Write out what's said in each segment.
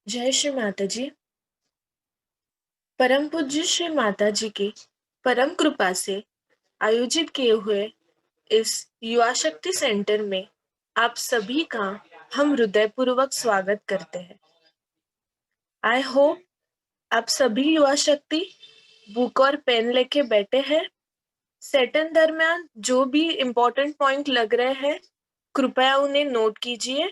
जय श्री माता जी। परम पूज्य श्री माता जी की परम कृपा से आयोजित किए हुए इस युवा शक्ति सेंटर में आप सभी का हम हृदयपूर्वक स्वागत करते हैं। आई होप आप सभी युवा शक्ति बुक और पेन लेके बैठे हैं। सेशन दरमियान जो भी इम्पोर्टेंट पॉइंट लग रहे हैं कृपया उन्हें नोट कीजिए।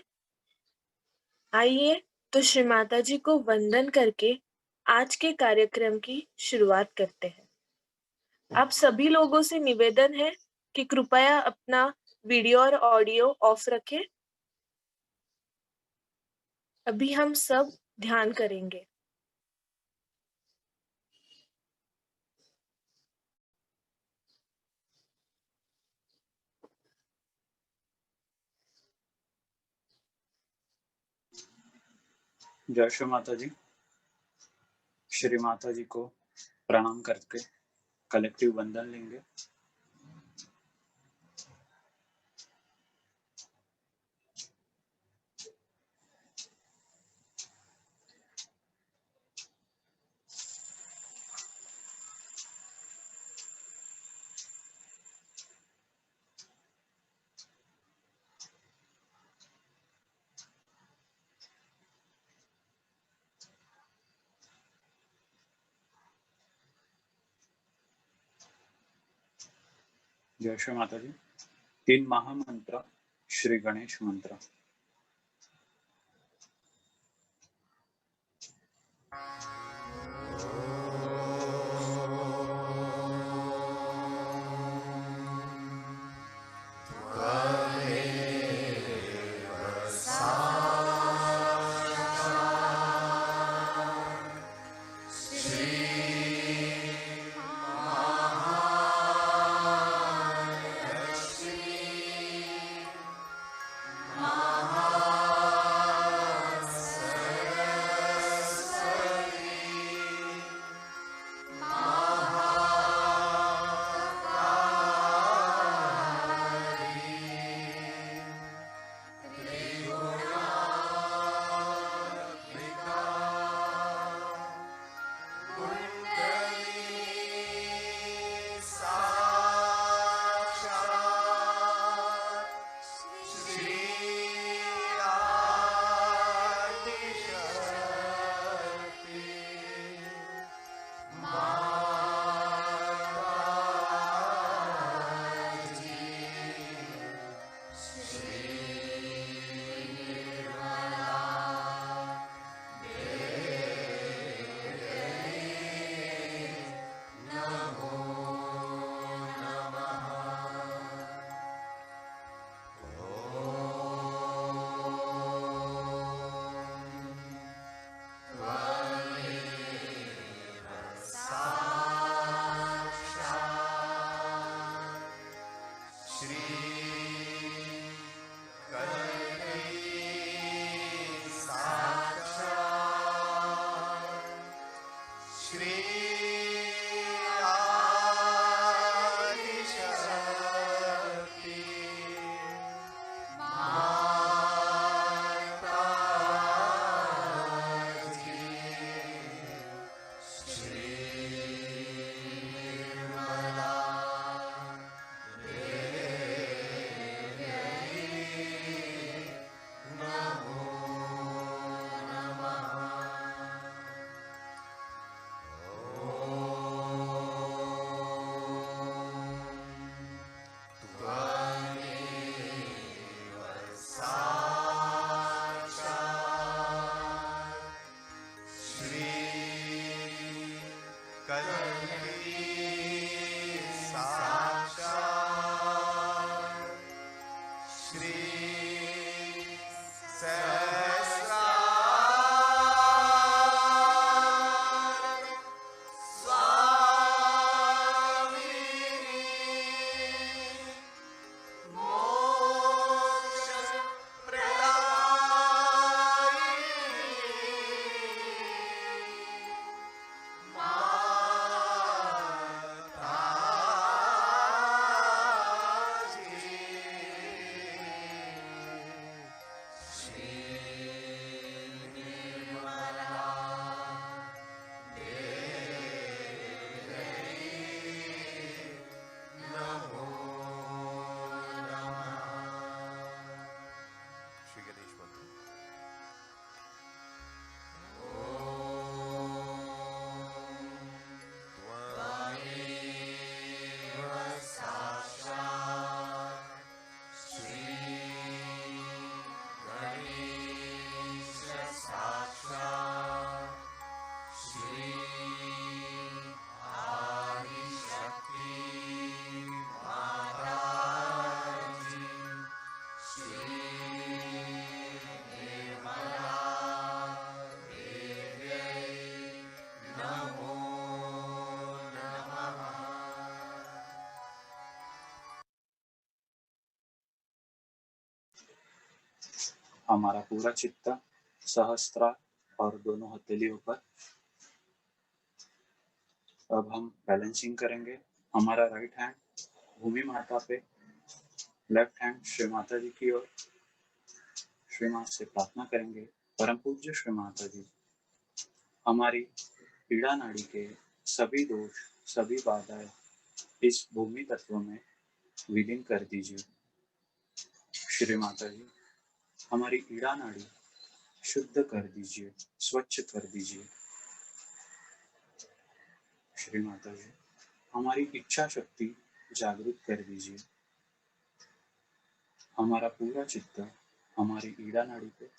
आइए तो श्री माता जी को वंदन करके आज के कार्यक्रम की शुरुआत करते हैं। आप सभी लोगों से निवेदन है कि कृपया अपना वीडियो और ऑडियो ऑफ रखें। अभी हम सब ध्यान करेंगे। जय श्री माता जी। श्री माता जी को प्रणाम करके कलेक्टिव वंदन लेंगे। जय श्री माता जी। 3 महामंत्र श्री गणेश मंत्र। हमारा पूरा चित्त सहस्त्रार और दोनों हथेलियों पर। अब हम बैलेंसिंग करेंगे। हमारा राइट हैंड भूमि माता पे, लेफ्ट हैंड श्री माता जी की ओर। श्री माता से प्रार्थना करेंगे, परम पूज्य श्री माता जी, हमारी पीड़ा नाड़ी के सभी दोष, सभी बाधाएं इस भूमि तत्व में विलीन कर दीजिए। श्री माता जी, हमारी पीड़ा नाड़ी शुद्ध कर दीजिए, स्वच्छ कर दीजिए। श्री माता जी, हमारी इच्छा शक्ति जागृत कर दीजिए। हमारा पूरा चित्त हमारी ईड़ा नाड़ी पे,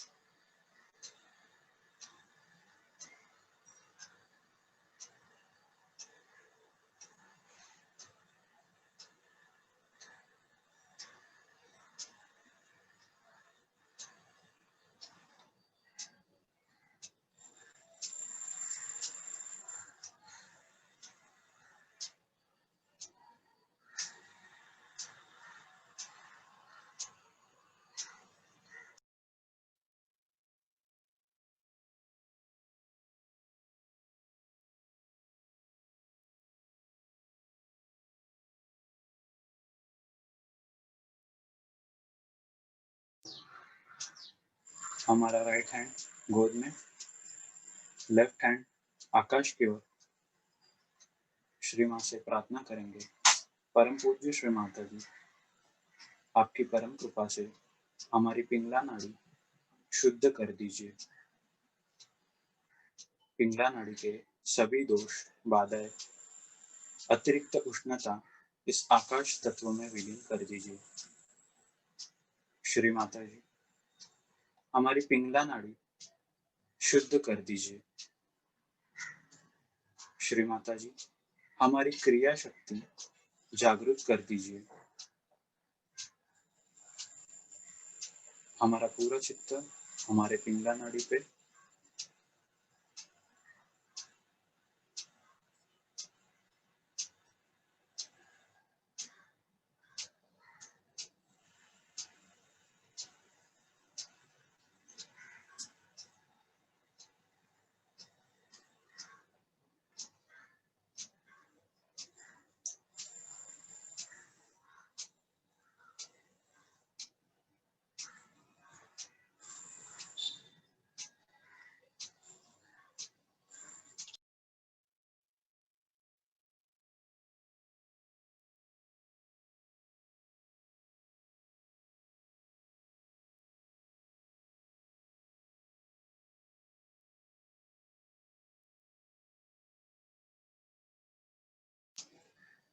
हमारा राइट हैंड गोद में, लेफ्ट हैंड आकाश की ओर। श्री मां से प्रार्थना करेंगे, परम पूज्य श्री माता जी, आपकी परम कृपा से हमारी पिंगला नाड़ी शुद्ध कर दीजिए। पिंगला नाड़ी के सभी दोष, बाधाएं, अतिरिक्त उष्णता इस आकाश तत्व में विलीन कर दीजिए। श्री माता जी, हमारी पिंगला नाड़ी शुद्ध कर दीजिए। श्री माता जी, हमारी क्रिया शक्ति जागृत कर दीजिए। हमारा पूरा चित्त हमारे पिंगला नाड़ी पे,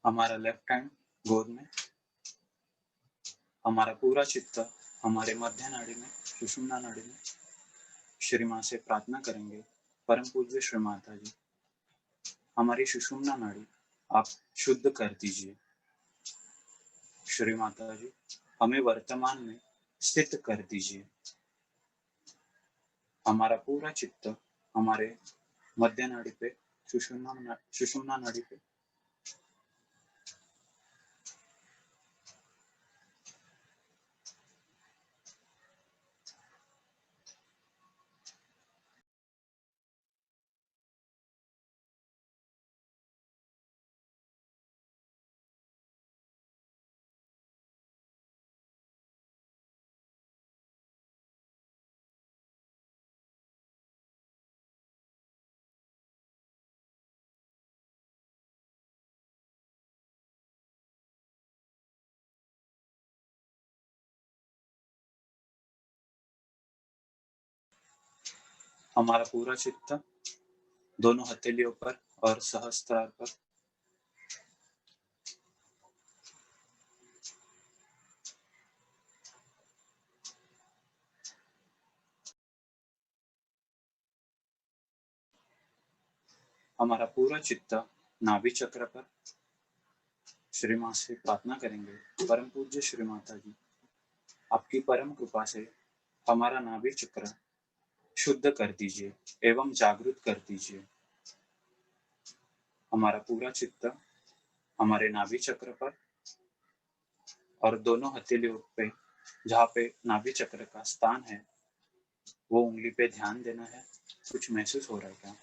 हमारा लेफ्ट हैंड गोद में, हमारा पूरा चित्त हमारे मध्य नाड़ी में, सुषुम्ना नाड़ी में। श्री मां से प्रार्थना करेंगे, परम पूज्य श्री माता जी, हमारी सुषुम्ना नाड़ी आप शुद्ध कर दीजिए। श्री माता जी, हमें वर्तमान में स्थित कर दीजिए। हमारा पूरा चित्त हमारे मध्य नाड़ी पे, सुषुम्ना नाड़ी पे। हमारा पूरा चित्त दोनों हथेलियों पर और सहस्त्रार पर। हमारा पूरा चित्त नाभि चक्र पर। श्री मां से प्रार्थना करेंगे, परम पूज्य श्री माता जी, आपकी परम कृपा से हमारा नाभि चक्र शुद्ध कर दीजिए एवं जागृत कर दीजिए। हमारा पूरा चित्त हमारे नाभि चक्र पर और दोनों हथेलियों पे, जहाँ पे नाभि चक्र का स्थान है, वो उंगली पे ध्यान देना है। कुछ महसूस हो रहा है क्या?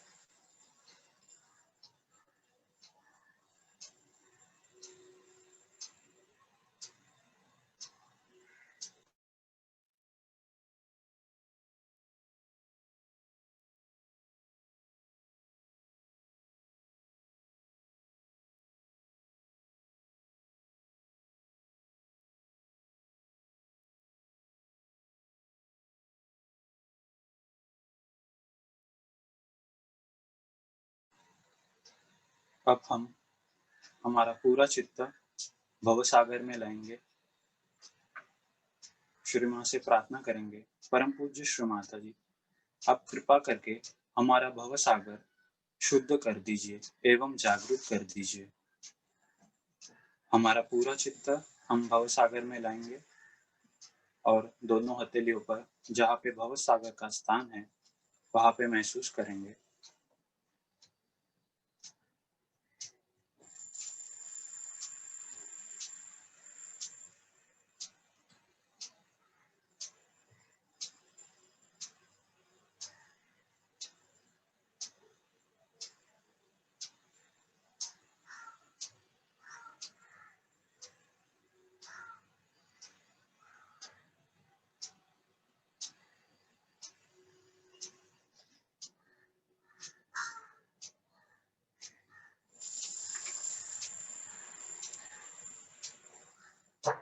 अब हम हमारा पूरा चित्त भवसागर में लाएंगे। श्री माँ से प्रार्थना करेंगे, परम पूज्य श्री माता जी, आप कृपा करके हमारा भवसागर शुद्ध कर दीजिए एवं जागरूक कर दीजिए। हमारा पूरा चित्त हम भवसागर में लाएंगे और दोनों हथेलियों पर जहाँ पे भवसागर का स्थान है वहाँ पे महसूस करेंगे।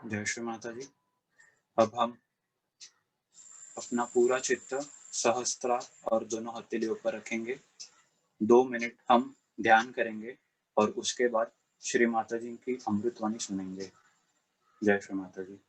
जय श्री माता जी। अब हम अपना पूरा चित्त सहस्त्रा और दोनों हथेलियों पर रखेंगे। 2 मिनट हम ध्यान करेंगे और उसके बाद श्री माता जी की अमृतवाणी सुनेंगे। जय श्री माता जी।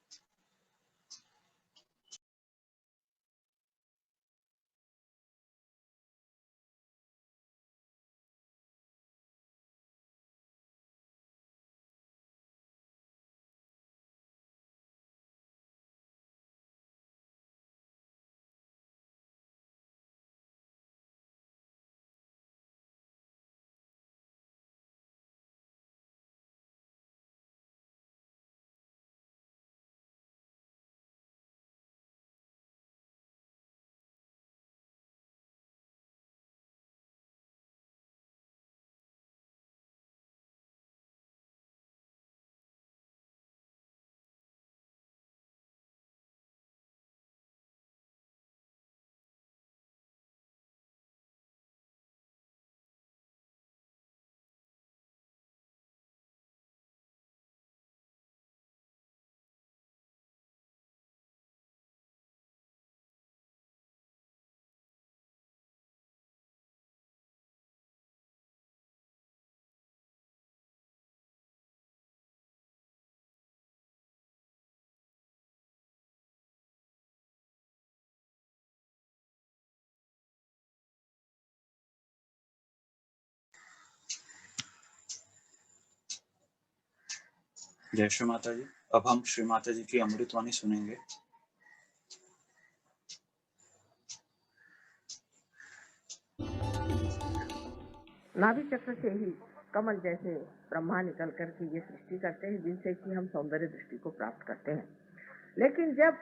जय श्री माता जी। अब हम श्री माता जी की अमृतवाणी सुनेंगे। नाभि चक्र से ही कमल जैसे ब्रह्मा निकल करके ये सृष्टि करते हैं, जिनसे कि हम सौंदर्य दृष्टि को प्राप्त करते हैं। लेकिन जब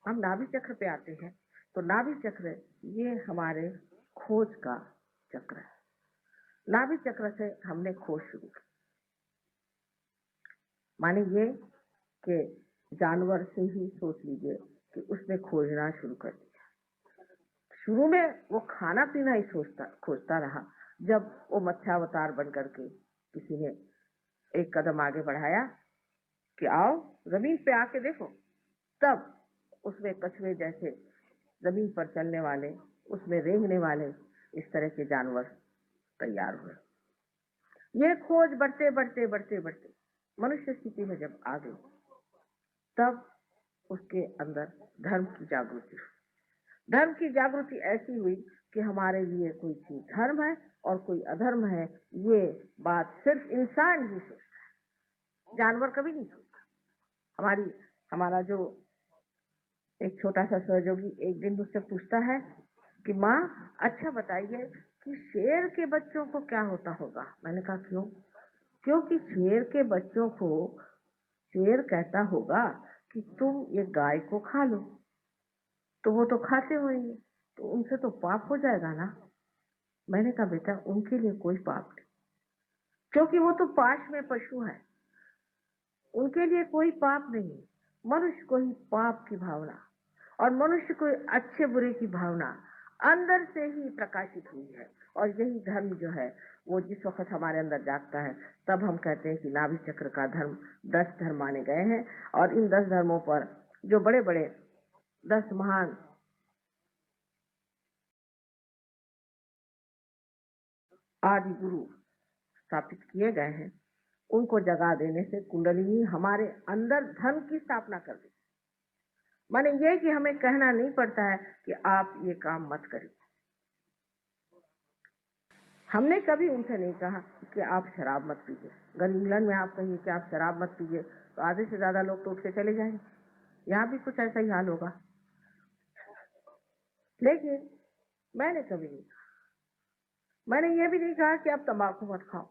हम नाभि चक्र पे आते हैं तो नाभि चक्र ये हमारे खोज का चक्र है। नाभि चक्र से हमने खोज शुरू की। माने ये कि जानवर से ही सोच लीजिए कि उसने खोजना शुरू कर दिया। शुरू में वो खाना पीना ही खोजता रहा। जब वो मत्स्यावतार बन करके किसी ने एक कदम आगे बढ़ाया कि आओ जमीन पे आके देखो, तब उसमें कछुए जैसे जमीन पर चलने वाले, उसमें रेंगने वाले इस तरह के जानवर तैयार हुए। ये खोज बढ़ते बढ़ते बढ़ते बढ़ते मनुष्य स्थिति में जब आ गई, तब उसके अंदर धर्म की जागृति हुई। धर्म की जागृति ऐसी हुई कि हमारे लिए कोई चीज धर्म है और कोई अधर्म है, ये बात सिर्फ इंसान ही सोचता है, जानवर कभी नहीं सोचता। हमारा जो एक छोटा सा सहयोगी एक दिन मुझसे पूछता है कि माँ अच्छा बताइए कि शेर के बच्चों को क्या होता होगा। मैंने कहा क्यों? क्योंकि शेर के बच्चों को शेर कहता होगा कि तुम ये गाय को खा लो। तो वो तो खाते होंगे, तो उनसे तो पाप हो जाएगा ना। मैंने कहा बेटा उनके लिए कोई पाप नहीं, क्योंकि वो तो पाश में पशु है, उनके लिए कोई पाप नहीं। मनुष्य को ही पाप की भावना और मनुष्य को अच्छे बुरे की भावना अंदर से ही प्रकाशित हुई है। और यही धर्म जो है वो जिस वक्त हमारे अंदर जागता है तब हम कहते हैं कि नाभि चक्र का धर्म 10 धर्म माने गए हैं। और इन 10 धर्मों पर जो बड़े बड़े 10 महान आदि गुरु स्थापित किए गए हैं, उनको जगा देने से कुंडलिनी हमारे अंदर धर्म की स्थापना कर दी। माने ये कि हमें कहना नहीं पड़ता है कि आप ये काम मत करिए। हमने कभी उनसे नहीं कहा कि आप शराब मत पीजिए। अगर इंग्लैंड में आप कहिए कि आप शराब मत पीजिए तो आधे से ज्यादा लोग तो उठ के चले जाएंगे। यहाँ भी कुछ ऐसा ही हाल होगा। लेकिन मैंने कभी नहीं कहा, मैंने ये भी नहीं कहा कि आप तंबाकू मत खाओ,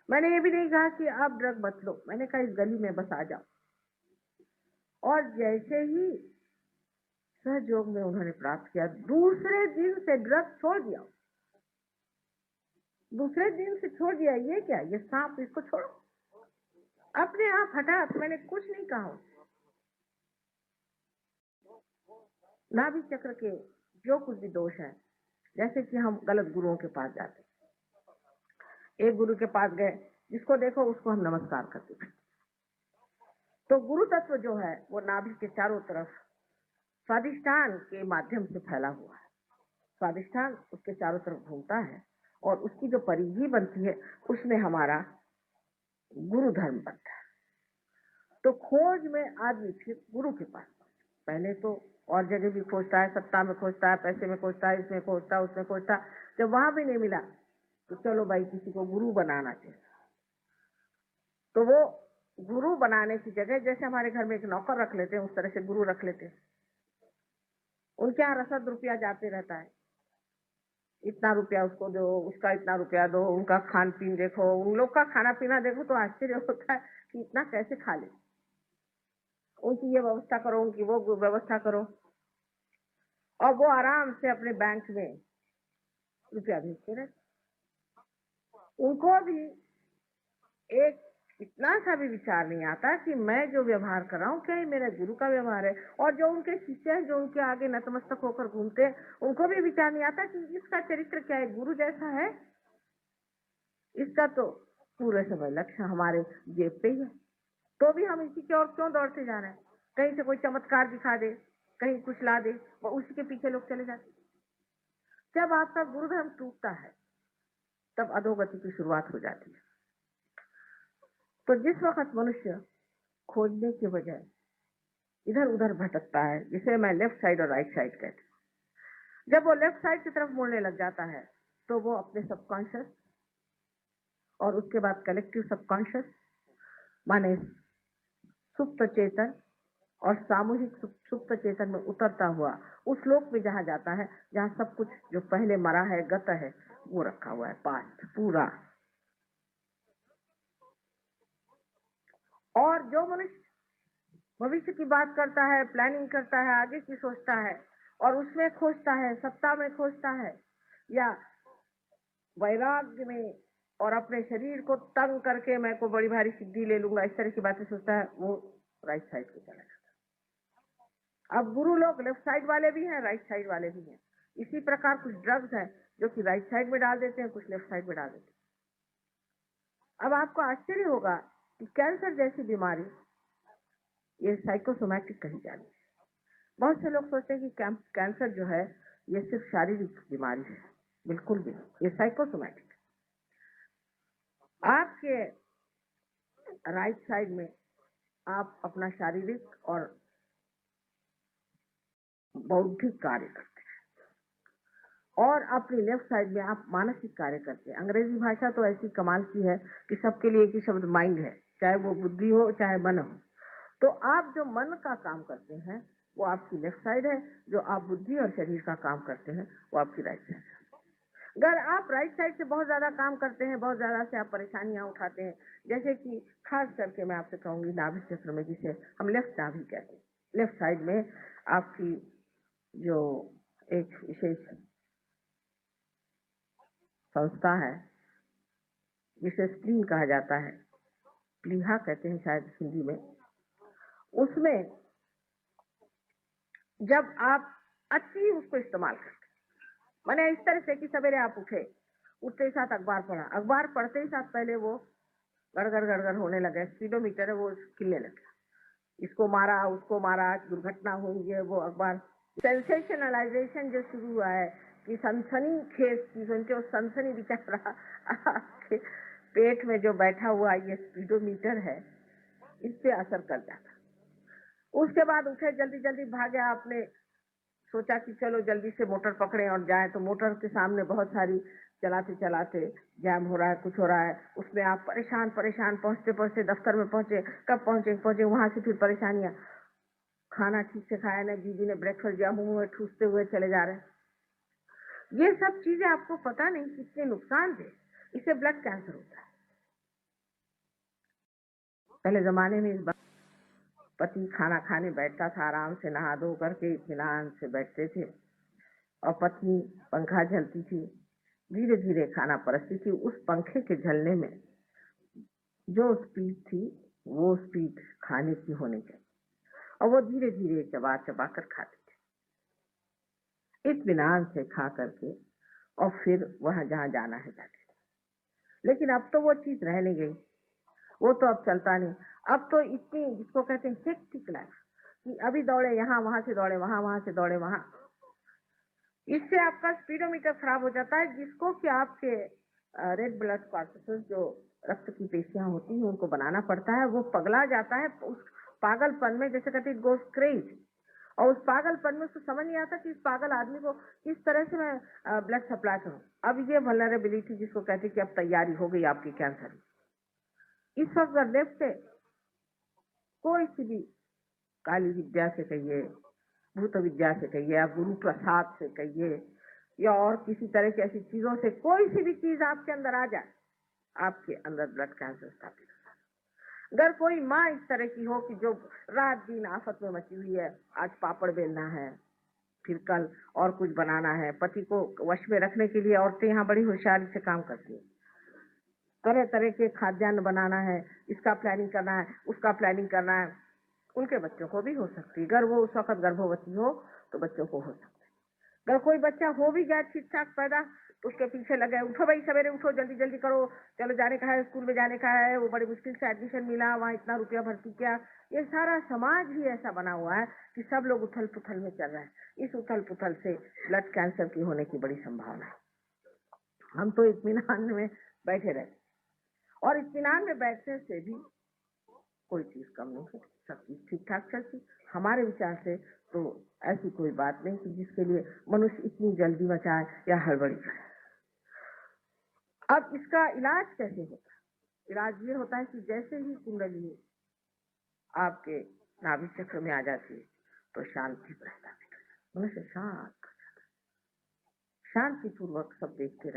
मैंने ये भी नहीं कहा कि आप ड्रग मत लो। मैंने कहा इस गली में बस आ जाओ। और जैसे ही सहयोग में उन्होंने प्राप्त किया, दूसरे दिन से ड्रग छोड़ दिया। दूसरे दिन से छोड़ दिया। ये क्या, ये सांप, इसको छोड़ो, अपने आप हटा। तो मैंने कुछ नहीं कहा। नाभि चक्र के जो कुछ भी दोष है, जैसे कि हम गलत गुरुओं के पास जाते, एक गुरु के पास गए, जिसको देखो उसको हम नमस्कार करते थे। तो गुरु तत्व जो है वो नाभि के चारों तरफ स्वादिष्ठान के माध्यम से फैला हुआ है। स्वादिष्ठान उसके चारों तरफ घूमता है और उसकी जो परिधि बनती है उसमें हमारा गुरु धर्म बनता है। तो खोज में आदमी फिर गुरु के पास, पहले तो और जगह भी खोजता है, सत्ता में खोजता है, पैसे में खोजता है, इसमें खोजता है, उसमें खोजता है। जब वहां भी नहीं मिला तो चलो भाई किसी को गुरु बनाना चाहिए। तो वो गुरु बनाने की जगह जैसे हमारे घर में एक नौकर रख लेते हैं, उस तरह से गुरु रख लेते हैं। उनके यहाँ रसद रुपया जाते रहता है, इतना रुपया उसको दो, उसका इतना रुपया दो, उनका खान पीन देखो, उन लोग का खाना पीना देखो तो आश्चर्य होता है कि इतना कैसे खा ले। उनकी ये व्यवस्था करो, उनकी वो व्यवस्था करो, और वो आराम से अपने बैंक में रुपया भेजते रहते। उनको भी एक इतना सा भी विचार नहीं आता कि मैं जो व्यवहार कर रहा हूँ क्या ये मेरे गुरु का व्यवहार है। और जो उनके शिष्य हैं, जो उनके आगे नतमस्तक होकर घूमते हैं, उनको भी विचार नहीं आता कि इसका चरित्र क्या है, गुरु जैसा है। इसका तो पूरे समय लक्ष्य हमारे जेब पे ही है, तो भी हम इसी की ओर क्यों दौड़ते जा रहे हैं। कहीं से कोई चमत्कार दिखा दे, कहीं कुछ ला दे, और उसी के पीछे लोग चले जाते। जब आपका गुरु धर्म टूटता है तब अधोगति की शुरुआत हो जाती है। तो जिस वक्त मनुष्य खोजने के बजाय इधर उधर भटकता है, जिसे मैं लेफ्ट साइड और राइट साइड कहती हूँ, जब वो लेफ्ट साइड की तरफ मुड़ने लग जाता है तो वो अपने सबकॉन्शियस और उसके बाद कलेक्टिव सबकॉन्शियस माने सुप्त चेतन और सामूहिक सुप्त चेतन में उतरता हुआ उस लोक में जहां जाता है जहां सब कुछ जो पहले मरा है, गत है, वो रखा हुआ है, पास्ट पूरा। और जो मनुष्य भविष्य की बात करता है, प्लानिंग करता है, आगे की सोचता है और उसमें खोजता है, सत्ता में खोजता है या वैराग्य में, और अपने शरीर को तंग करके मैं को बड़ी भारी सिद्धि ले लूंगा, इस तरह की बातें सोचता है, वो राइट साइड पे चला जाता है। अब गुरु लोग लेफ्ट साइड वाले भी हैं, राइट साइड वाले भी हैं। इसी प्रकार कुछ ड्रग्स हैं जो कि राइट साइड में डाल देते हैं, कुछ लेफ्ट साइड में डाल देते हैं। अब आपको आश्चर्य होगा कि कैंसर जैसी बीमारी ये साइकोसोमैटिक कही जाती है। बहुत से लोग सोचते हैं कि कैंसर जो है ये सिर्फ शारीरिक बीमारी है, बिल्कुल भी नहीं, ये साइकोसोमैटिक। आपके राइट साइड में आप अपना शारीरिक और बौद्धिक कार्य करते हैं और अपनी लेफ्ट साइड में आप मानसिक कार्य करते हैं। अंग्रेजी भाषा तो ऐसी कमाल की है कि सबके लिए एक ही शब्द माइंड है, चाहे वो बुद्धि हो चाहे मन हो। तो आप जो मन का काम करते हैं वो आपकी लेफ्ट साइड है, जो आप बुद्धि और शरीर का काम करते हैं वो आपकी राइट साइड है। अगर आप राइट साइड से बहुत ज्यादा काम करते हैं, बहुत ज्यादा से आप परेशानियां उठाते हैं, जैसे कि खास करके मैं आपसे कहूंगी नाभि चक्र में, जिसे हम लेफ्ट नाभि कहते हैं, लेफ्ट साइड में आपकी जो एक विशेष संस्था है जिसे स्प्लीन कहा जाता है, प्लीहा कहते हैं शायद हिंदी में, उसमें जब आप अच्छी उसको इस्तेमाल करते, माने इस तरह से कि सवेरे आप उठते ही साथ अखबार पढ़ा, अखबार पढ़ते ही साथ पहले वो गड़गड़ गड़गड़ होने लगे, स्पीडोमीटर है वो खिलने लगा, इसको मारा उसको मारा, दुर्घटना हुई है, वो अखबार सेंसेशनलाइजेशन जो शुरू हुआ है कि सनसनी खेज चीजों के, सनसनी बेचारा आपके पेट में जो बैठा हुआ ये स्पीडोमीटर है, इस पे असर कर जाता। उसके बाद उठे, जल्दी जल्दी भागे, आपने सोचा कि चलो जल्दी से मोटर पकड़े और जाए, तो मोटर के सामने बहुत सारी, चलाते चलाते जैम हो रहा है, कुछ हो रहा है, उसमें आप परेशान परेशान, पहुंचते पहुंचते दफ्तर में पहुंचे, कब पहुंचे वहां से फिर परेशानियां, खाना ठीक से खाया नहीं, दीदी ने ब्रेकफास्ट दिया, मुंह में ठूसते हुए चले जा रहे हैं। ये सब चीजें आपको पता नहीं कितने नुकसान थे, इससे ब्लड कैंसर होता है। पहले जमाने में इस पति खाना खाने बैठता था, आराम से नहा धो करके इत्मीनान से बैठते थे, और पत्नी पंखा झलती थी, धीरे धीरे खाना परसती थी, उस पंखे के झलने में जो स्पीड थी वो स्पीड खाने की होनी चाहिए, और वो धीरे धीरे चबा चबा कर खाते थे, इत्मीनान से खा करके, और फिर वहां जहां जाना है जाते थे। लेकिन अब तो वो चीज रह नहीं गई, वो तो अब चलता नहीं। अब तो इतनी, जिसको कहते हैं हेक्टिक लाइफ, कि अभी दौड़े यहाँ, वहां से दौड़े वहां, वहां से दौड़े वहां, इससे आपका स्पीडोमीटर खराब हो जाता है, जिसको कि आपके रेड ब्लड कॉर्पसेस, जो रक्त की पेशियां होती हैं, उनको बनाना पड़ता है, वो पगला जाता है उस पागलपन में, जैसे कहते हैं गोस क्रेज, और उस पागलपन में उसको समझ नहीं आता कि इस पागल आदमी को किस तरह से मैं ब्लड सप्लाई करूं। अब ये वल्नरेबिलिटी, जिसको कहते हैं कि अब तैयारी हो गई आपकी कैंसर, इस वक्त लेफ्ट से कोई सी भी काली विद्या से कहिए, भूत विद्या से कहिए, या गुरु प्रसाद से कहिए, या और किसी तरह की ऐसी चीजों से कोई सी भी चीज आपके अंदर आ जाए, आपके अंदर ब्लड कैंसर स्थापित होता है। अगर कोई माँ इस तरह की हो कि जो रात दिन आफत में मची हुई है, आज पापड़ बेलना है, फिर कल और कुछ बनाना है, पति को वश में रखने के लिए औरतें यहाँ बड़ी होशियारी से काम करती है, तरह तरह के खाद्यान्न बनाना है, इसका प्लानिंग करना है, उसका प्लानिंग करना है, उनके बच्चों को भी हो सकती है। अगर वो उस वक्त गर्भवती हो तो बच्चों को हो सकता है। अगर कोई बच्चा हो भी गया ठीक ठाक पैदा, तो उसके पीछे लगे, उठो भाई सवेरे उठो, जल्दी जल्दी करो, चलो जाने का है, स्कूल में जाने का है, वो बड़ी मुश्किल से एडमिशन मिला, वहाँ इतना रुपया भर्ती किया। ये सारा समाज ही ऐसा बना हुआ है कि सब लोग उथल पुथल में चल रहे हैं। इस उथल पुथल से ब्लड कैंसर की होने की बड़ी संभावना है। हम तो इत्मीनान में बैठे रहते, और इत्मीनान में बैठने से भी कोई चीज कम नहीं होती, सब चीज ठीक ठाक चलती। हमारे विचार से तो ऐसी कोई बात नहीं कि जिसके लिए मनुष्य इतनी जल्दी मचाए या हड़बड़ी करे। अब इसका इलाज कैसे होता है? इलाज ये होता है कि जैसे ही कुंडली आपके नाभि चक्र में आ जाती है तो शांति प्रस्तावित हो जाती है, मनुष्य शांत हो जाता है, शांति पूर्वक सब देखते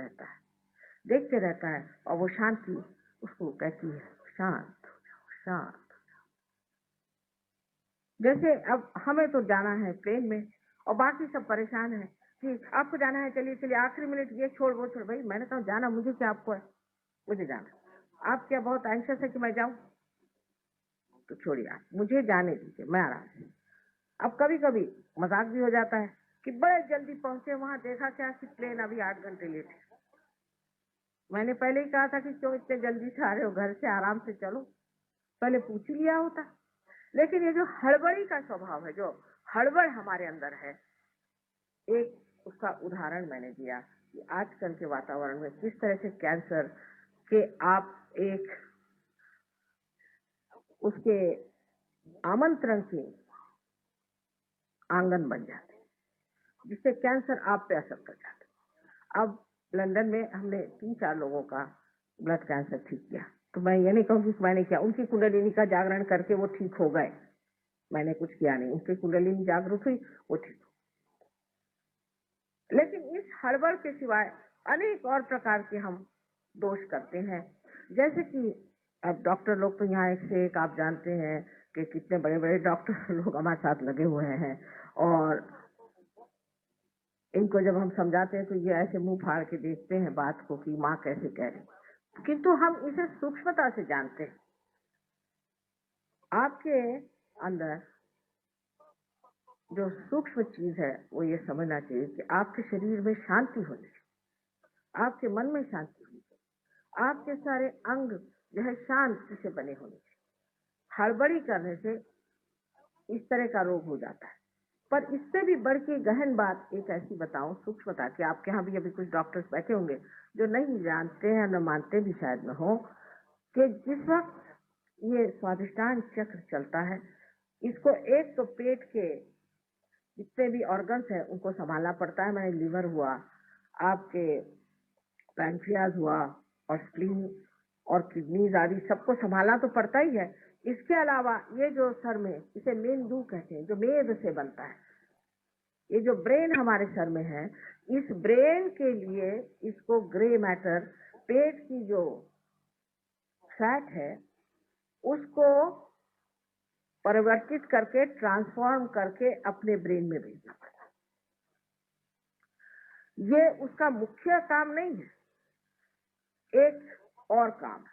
रहता है, और वो शांति उसको कहती है शांत हो जाओ, शांत। जैसे अब हमें तो जाना है प्लेन में, और बाकी सब परेशान है कि आपको जाना है, चलिए चलिए, आखिरी मिनट ये छोड़ वो छोड़। भाई मैंने कहा जाना मुझे क्या, आपको है, मुझे जाना। आप क्या बहुत एंशियस है कि मैं जाऊं? तो छोड़िए, आप मुझे जाने दीजिए, मैं आराम से। अब कभी कभी मजाक भी हो जाता है कि बड़े जल्दी पहुंचे, वहां देखा क्या कि प्लेन अभी 8 घंटे लेट है। मैंने पहले ही कहा था कि क्यों इतने जल्दी से आ रहे हो, घर से आराम से चलो, पहले पूछ ही लिया होता। लेकिन ये जो हड़बड़ी का स्वभाव है, जो हड़बड़ हमारे अंदर है, एक उसका उदाहरण मैंने दिया कि आजकल के वातावरण में किस तरह से कैंसर के आप एक उसके आमंत्रण के आंगन बन जाते हैं, जिससे कैंसर आप पे असर कर जाता है। अब लंदन में हमने 3-4 लोगों का ब्लड कैंसर ठीक किया, तो मैं ये नहीं कहूँगी कि मैंने किया, उनकी कुंडलिनी का जागरण करके वो ठीक हो गए, मैंने कुछ किया नहीं, उनकी कुंडलिनी जागरूक हुई, वो ठीक हो। लेकिन इस हड़बड़ के सिवाय अनेक और प्रकार के हम दोष करते हैं, जैसे कि अब डॉक्टर लोग तो यहाँ एक से एक, आप जानते हैं कि कितने बड़े बड़े डॉक्टर लोग हमारे साथ लगे हुए हैं, और इनको जब हम समझाते हैं तो ये ऐसे मुंह फाड़ के देखते हैं बात को कि माँ कैसे कह रही, किंतु हम इसे सूक्ष्मता से जानते हैं। आपके अंदर जो सूक्ष्म चीज है वो ये समझना चाहिए कि आपके शरीर में शांति होनी चाहिए, आपके मन में शांति होनी चाहिए, आपके सारे अंग जो है शांति से बने होने चाहिए। हड़बड़ी करने से इस तरह का रोग हो जाता है। पर इससे भी बढ़ के गहन बात एक ऐसी बताऊं सूक्ष्मता की, आपके यहाँ भी अभी कुछ डॉक्टर्स बैठे होंगे जो नहीं जानते हैं, न मानते भी शायद न हो, कि जिस वक्त ये स्वादिष्टान चक्र चलता है, इसको एक तो पेट के जितने भी ऑर्गन्स हैं उनको संभालना पड़ता है। मैंने लीवर हुआ, आपके पैंक्रियाज हुआ, और स्प्लीन और किडनीज आदि सबको संभालना तो पड़ता ही है। इसके अलावा ये जो सर में, इसे मेंदू कहते हैं, जो मेद से बनता है, ये जो ब्रेन हमारे सर में है, इस ब्रेन के लिए इसको ग्रे मैटर, पेट की जो फैट है उसको परिवर्तित करके, ट्रांसफॉर्म करके अपने ब्रेन में भेजना पड़ता है। ये उसका मुख्य काम नहीं है, एक और काम है।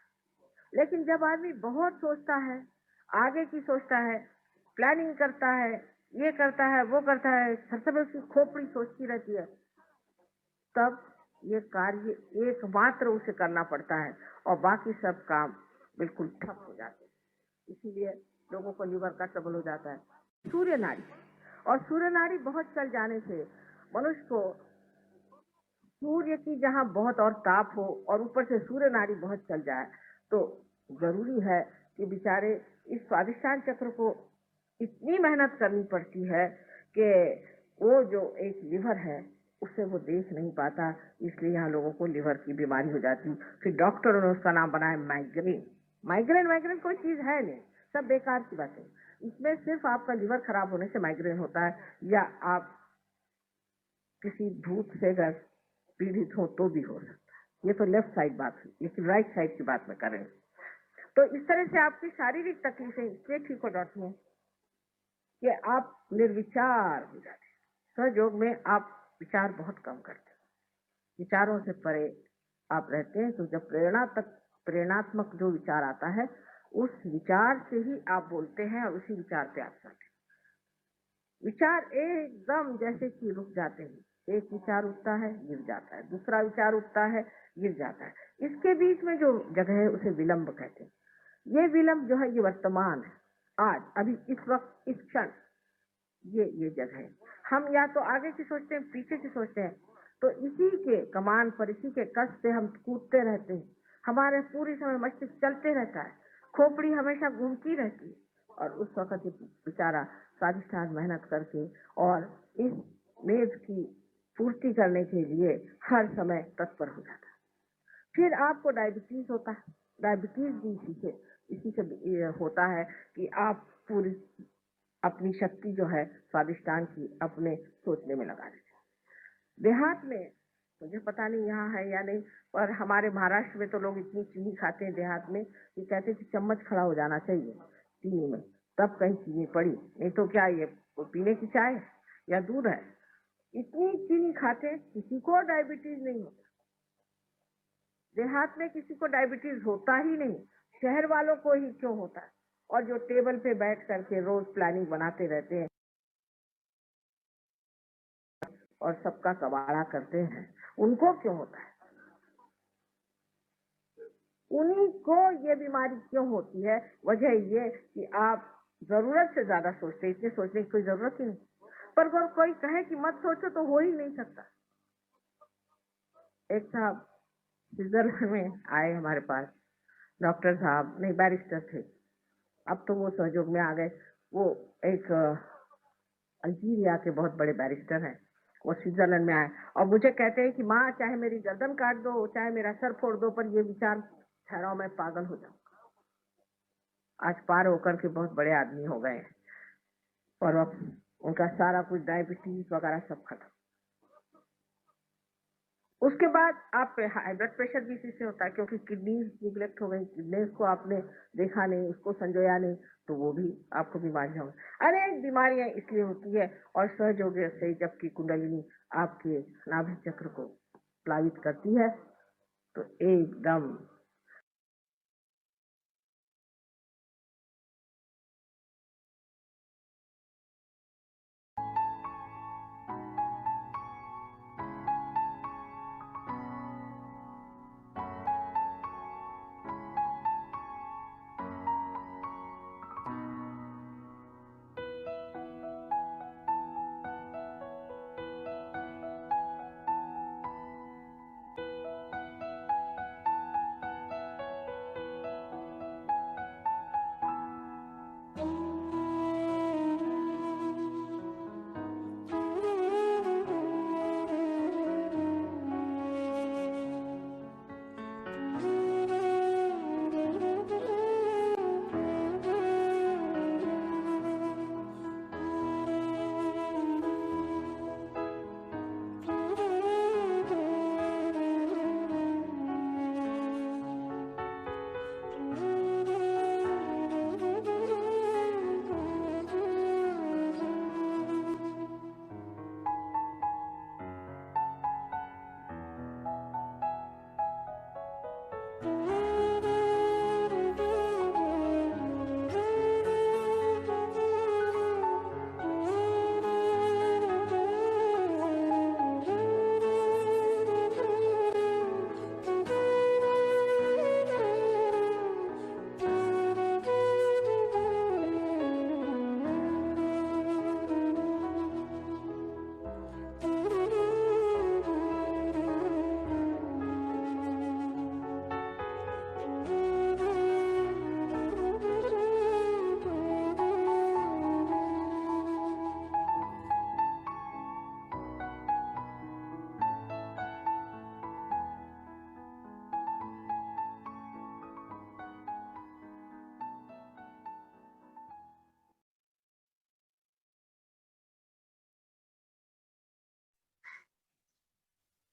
लेकिन जब आदमी बहुत सोचता है, आगे की सोचता है, प्लानिंग करता है, ये करता है, वो करता है, सबसे उसकी खोपड़ी सोचती रहती है, तब ये कार्य एकमात्र उसे करना पड़ता है और बाकी सब काम बिल्कुल ठप हो जाते हैं। इसीलिए लोगों को लीवर का ट्रबल हो जाता है। सूर्य नाड़ी, और सूर्य नाड़ी बहुत चल जाने से मनुष्य को सूर्य की जहाँ बहुत और ताप हो और ऊपर से सूर्य नाड़ी बहुत चल जाए तो जरूरी है कि बेचारे इस स्वादिष्टान चक्र को इतनी मेहनत करनी पड़ती है कि वो जो एक लिवर है उससे वो देख नहीं पाता, इसलिए यहाँ लोगों को लिवर की बीमारी हो जाती। फिर डॉक्टरों ने उसका नाम बनाया माइग्रेन। माइग्रेन कोई चीज है नहीं, सब बेकार की बात है। इसमें सिर्फ आपका लिवर खराब होने से माइग्रेन होता है, या आप किसी भूत से अगर पीड़ित हो तो भी हो सकता है। ये तो लेफ्ट साइड बात है, लेकिन राइट साइड की बात में करें तो इस तरह से आपकी शारीरिक तकलीफें इसलिए ठीक हो जाती हैं कि आप निर्विचार हो जाते हैं। सहयोग में आप विचार बहुत कम करते हैं, विचारों से परे आप रहते हैं। तो जब प्रेरणात्मक जो विचार आता है उस विचार से ही आप बोलते हैं और उसी विचार पे आप चलते हैं। विचार एकदम जैसे कि रुक जाते हैं, एक विचार उठता है गिर जाता है, दूसरा विचार उठता है गिर जाता है, इसके बीच में जो जगह है उसे विलंब कहते हैं। ये विलंब जो है ये वर्तमान है, आज अभी इस वक्त इस क्षण ये जगह है। हम या तो आगे की सोचते हैं पीछे की सोचते हैं, तो इसी के कमान पर, इसी के कष्ट से हम कूदते रहते हैं। हमारे पूरी समय मस्तिष्क चलते रहता है, खोपड़ी हमेशा घूमती रहती है, और उस वक्त बेचारा स्वादिष्टान मेहनत करके और इस मेद की पूर्ति करने के लिए हर समय तत्पर हो जाता है। फिर आपको डायबिटीज होता है। डायबिटीज भी इसी से होता है कि आप पूरी अपनी शक्ति जो है स्वादिष्टान की अपने सोचने में लगा देते हैं। देहात में मुझे पता नहीं यहाँ है या नहीं, पर हमारे महाराष्ट्र में तो लोग इतनी चीनी खाते हैं देहात में कि कहते हैं कि चम्मच खड़ा हो जाना चाहिए चीनी में, तब कहीं चीनी पड़ी, नहीं तो क्या ये पीने की चाय या दूध है। इतनी चीनी खाते, किसी को डायबिटीज नहीं होता। देहात में किसी को डायबिटीज होता ही नहीं, शहर वालों को ही क्यों होता है। और जो टेबल पे बैठ करके रोज प्लानिंग बनाते रहते हैं और सबका कबाड़ा करते हैं, उनको क्यों होता है। उन्हीं को ये बीमारी क्यों होती है, वजह ये कि आप जरूरत से ज्यादा सोचते हैं। इतने सोचने की कोई जरूरत ही नहीं, पर अगर कोई कहे कि मत सोचो तो हो ही नहीं सकता। एक साहब स्विट्जरलैंड में आए हमारे पास, डॉक्टर साहब नहीं बैरिस्टर थे, अब तो वो सहयोग में आ गए। वो एक अल्जीरिया के बहुत बड़े बैरिस्टर हैं, वो स्विट्जरलैंड में आए और मुझे कहते हैं कि माँ चाहे मेरी गर्दन काट दो, चाहे मेरा सर फोड़ दो, पर ये विचार ठहराओ मैं पागल हो जाऊंगा। आज पार होकर के बहुत बड़े आदमी हो गए और अब उनका सारा कुछ डायबिटीज वगैरह सब खत्म। उसके बाद आप हाई ब्लड प्रेशर भी इसी से होता है, क्योंकि किडनी निग्लेक्ट हो गई, किडनी को आपने देखा नहीं, उसको संजोया नहीं, तो वो भी आपको बीमारियां हो, अनेक बीमारियां इसलिए होती है। और सहयोग से जबकि कुंडलिनी आपके नाभि चक्र को प्लावित करती है तो एकदम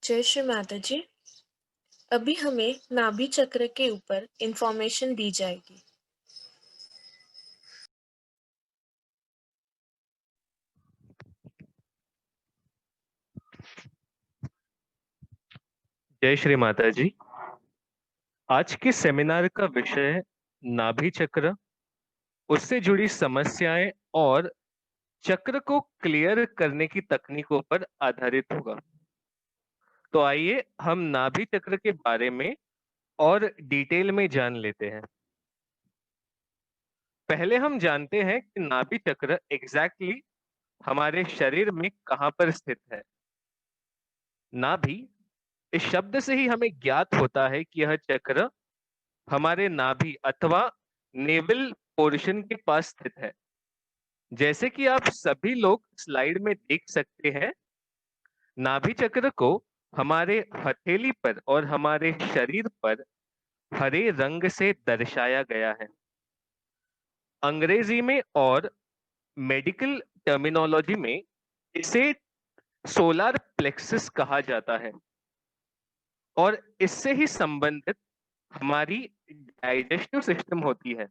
जय श्री माता जी। अभी हमें नाभि चक्र के ऊपर इंफॉर्मेशन दी जाएगी। जय श्री माता जी। आज के सेमिनार का विषय नाभि चक्र, उससे जुड़ी समस्याएं और चक्र को क्लियर करने की तकनीकों पर आधारित होगा। तो आइए हम नाभि चक्र के बारे में और डिटेल में जान लेते हैं। पहले हम जानते हैं कि नाभि चक्र एग्जैक्टली हमारे शरीर में कहां पर स्थित है। नाभि, इस शब्द से ही हमें ज्ञात होता है कि यह चक्र हमारे नाभि अथवा नेवल पोर्शन के पास स्थित है। जैसे कि आप सभी लोग स्लाइड में देख सकते हैं, नाभि चक्र को हमारे हथेली पर और हमारे शरीर पर हरे रंग से दर्शाया गया है। अंग्रेजी में और मेडिकल टर्मिनोलॉजी में इसे सोलर प्लेक्सस कहा जाता है और इससे ही संबंधित हमारी डाइजेस्टिव सिस्टम होती है,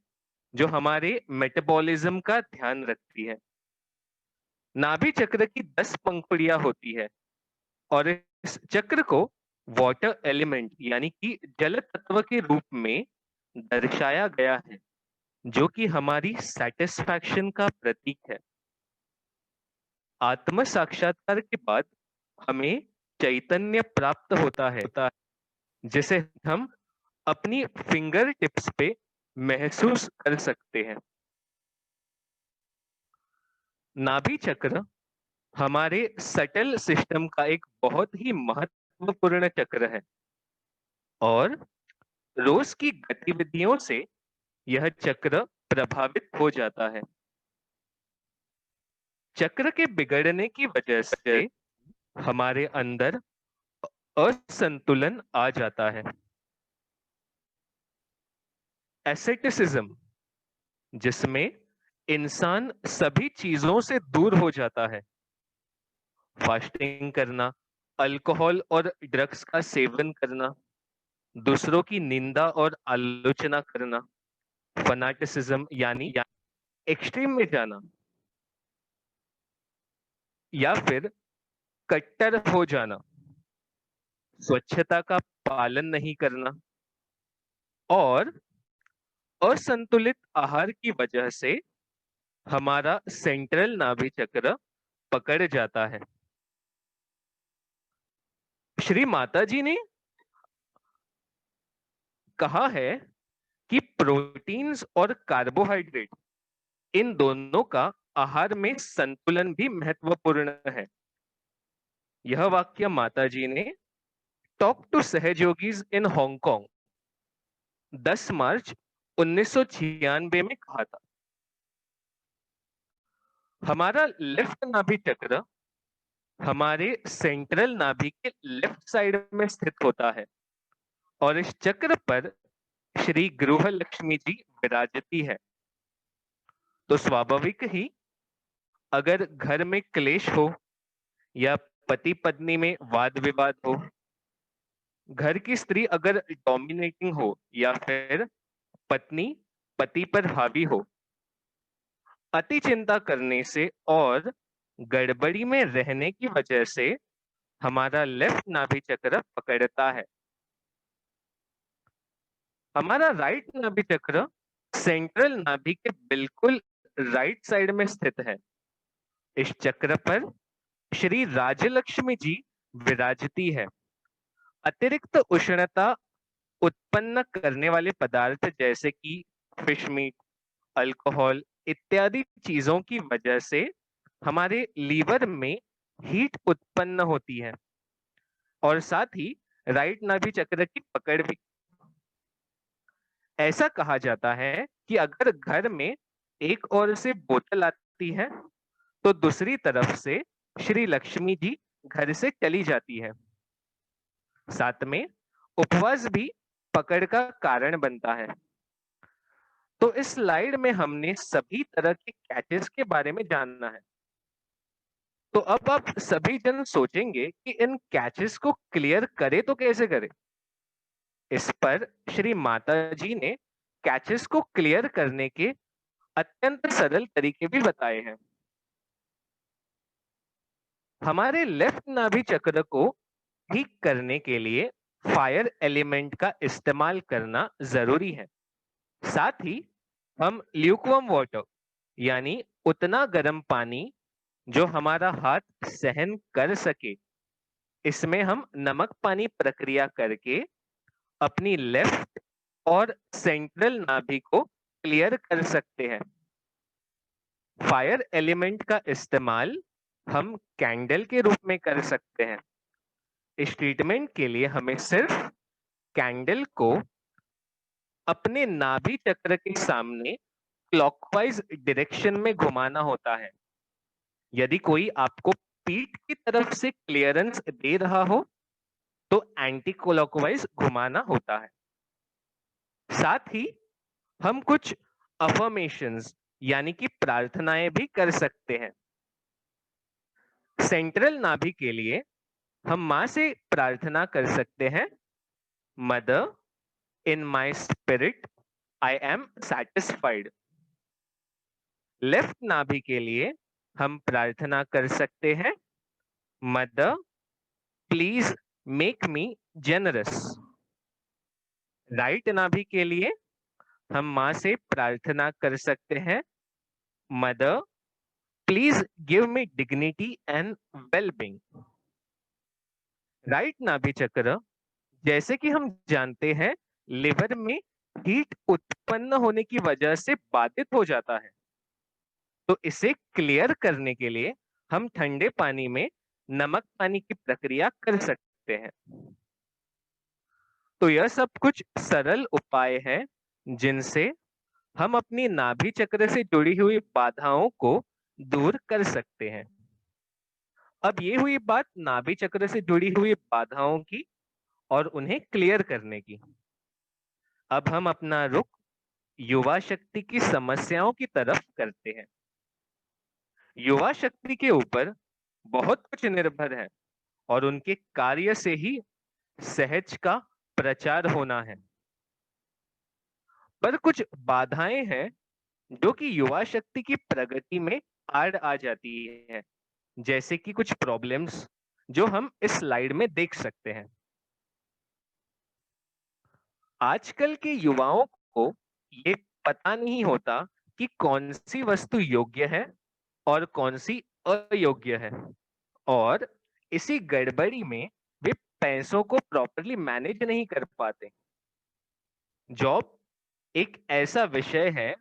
जो हमारे मेटाबॉलिज्म का ध्यान रखती है। नाभि चक्र की 10 पंखुड़ियां होती है और इस चक्र को वाटर एलिमेंट यानी कि जल तत्व के रूप में दर्शाया गया है, जो कि हमारी सेटिस्फैक्शन का प्रतीक है। आत्म साक्षात्कार के बाद हमें चैतन्य प्राप्त होता है, जिसे हम अपनी फिंगर टिप्स पे महसूस कर सकते हैं। नाभि चक्र हमारे सटल सिस्टम का एक बहुत ही महत्वपूर्ण चक्र है और रोज की गतिविधियों से यह चक्र प्रभावित हो जाता है। चक्र के बिगड़ने की वजह से हमारे अंदर असंतुलन आ जाता है। एसेटिसिज्म, जिसमें इंसान सभी चीजों से दूर हो जाता है, फास्टिंग करना, अल्कोहल और ड्रग्स का सेवन करना, दूसरों की निंदा और आलोचना करना, फनाटिसिज्म यानी एक्सट्रीम में जाना, या फिर कट्टर हो जाना, स्वच्छता का पालन नहीं करना और असंतुलित आहार की वजह से हमारा सेंट्रल नाभि चक्र पकड़ जाता है। श्री माता जी ने कहा है कि प्रोटीन्स और कार्बोहाइड्रेट इन दोनों का आहार में संतुलन भी महत्वपूर्ण है। यह वाक्य माता जी ने टॉक टू सहयोगीज इन हांगकांग 10 मार्च 1996 में कहा था। हमारा लेफ्ट नाभि चक्र हमारे सेंट्रल नाभि के लेफ्ट साइड में स्थित होता है और इस चक्र पर श्री गृह लक्ष्मी जी विराजती है। तो स्वाभाविक ही अगर घर में क्लेश हो या पति पत्नी में वाद विवाद हो, घर की स्त्री अगर डोमिनेटिंग हो या फिर पत्नी पति पर हावी हो, अति चिंता करने से और गड़बड़ी में रहने की वजह से हमारा लेफ्ट नाभि चक्र पकड़ता है। हमारा राइट नाभि चक्र सेंट्रल नाभि के बिल्कुल राइट साइड में स्थित है। इस चक्र पर श्री राजलक्ष्मी जी विराजती है। अतिरिक्त उष्णता उत्पन्न करने वाले पदार्थ जैसे कि फिश मीट, अल्कोहल इत्यादि चीजों की वजह से हमारे लीवर में हीट उत्पन्न होती है और साथ ही राइट नाभि चक्र की पकड़ भी। ऐसा कहा जाता है कि अगर घर में एक ओर से बोतल आती है तो दूसरी तरफ से श्री लक्ष्मी जी घर से चली जाती है। साथ में उपवास भी पकड़ का कारण बनता है। तो इस स्लाइड में हमने सभी तरह के कैचेस के बारे में जाना है। तो अब आप सभी जन सोचेंगे कि इन कैचेस को क्लियर करे तो कैसे करें। इस पर श्री माता जी ने कैचेस को क्लियर करने के अत्यंत सरल तरीके भी बताए हैं। हमारे लेफ्ट नाभि चक्र को ठीक करने के लिए फायर एलिमेंट का इस्तेमाल करना जरूरी है। साथ ही हम ल्यूकवार्म वाटर यानी उतना गर्म पानी जो हमारा हाथ सहन कर सके, इसमें हम नमक पानी प्रक्रिया करके अपनी लेफ्ट और सेंट्रल नाभि को क्लियर कर सकते हैं। फायर एलिमेंट का इस्तेमाल हम कैंडल के रूप में कर सकते हैं। इस ट्रीटमेंट के लिए हमें सिर्फ कैंडल को अपने नाभि चक्र के सामने क्लॉकवाइज डायरेक्शन में घुमाना होता है। यदि कोई आपको पीठ की तरफ से क्लियरेंस दे रहा हो तो एंटी क्लॉकवाइज घुमाना होता है। साथ ही हम कुछ अफर्मेशंस यानी कि प्रार्थनाएं भी कर सकते हैं। सेंट्रल नाभि के लिए हम मां से प्रार्थना कर सकते हैं, mother in my spirit I am satisfied. Left नाभि के लिए हम प्रार्थना कर सकते हैं, mother please make me generous. Right नाभि के लिए हम मां से प्रार्थना कर सकते हैं, mother please give me dignity and wellbeing. Right नाभि चक्र, जैसे कि हम जानते हैं, लिवर में हीट उत्पन्न होने की वजह से बाधित हो जाता है। तो इसे क्लियर करने के लिए हम ठंडे पानी में नमक पानी की प्रक्रिया कर सकते हैं। तो यह सब कुछ सरल उपाय है जिनसे हम अपनी नाभि चक्र से जुड़ी हुई बाधाओं को दूर कर सकते हैं। अब ये हुई बात नाभि चक्र से जुड़ी हुई बाधाओं की और उन्हें क्लियर करने की। अब हम अपना रुख युवा शक्ति की समस्याओं की तरफ करते हैं। युवा शक्ति के ऊपर बहुत कुछ निर्भर है और उनके कार्य से ही सहज का प्रचार होना है। पर कुछ बाधाएं हैं जो कि युवा शक्ति की प्रगति में आड़ आ जाती है, जैसे कि कुछ प्रॉब्लम्स जो हम इस स्लाइड में देख सकते हैं। आजकल के युवाओं को ये पता नहीं होता कि कौन सी वस्तु योग्य है और कौन सी अयोग्य है, और इसी गड़बड़ी में वे पैसों को प्रॉपरली मैनेज नहीं कर पाते। जॉब एक ऐसा विषय है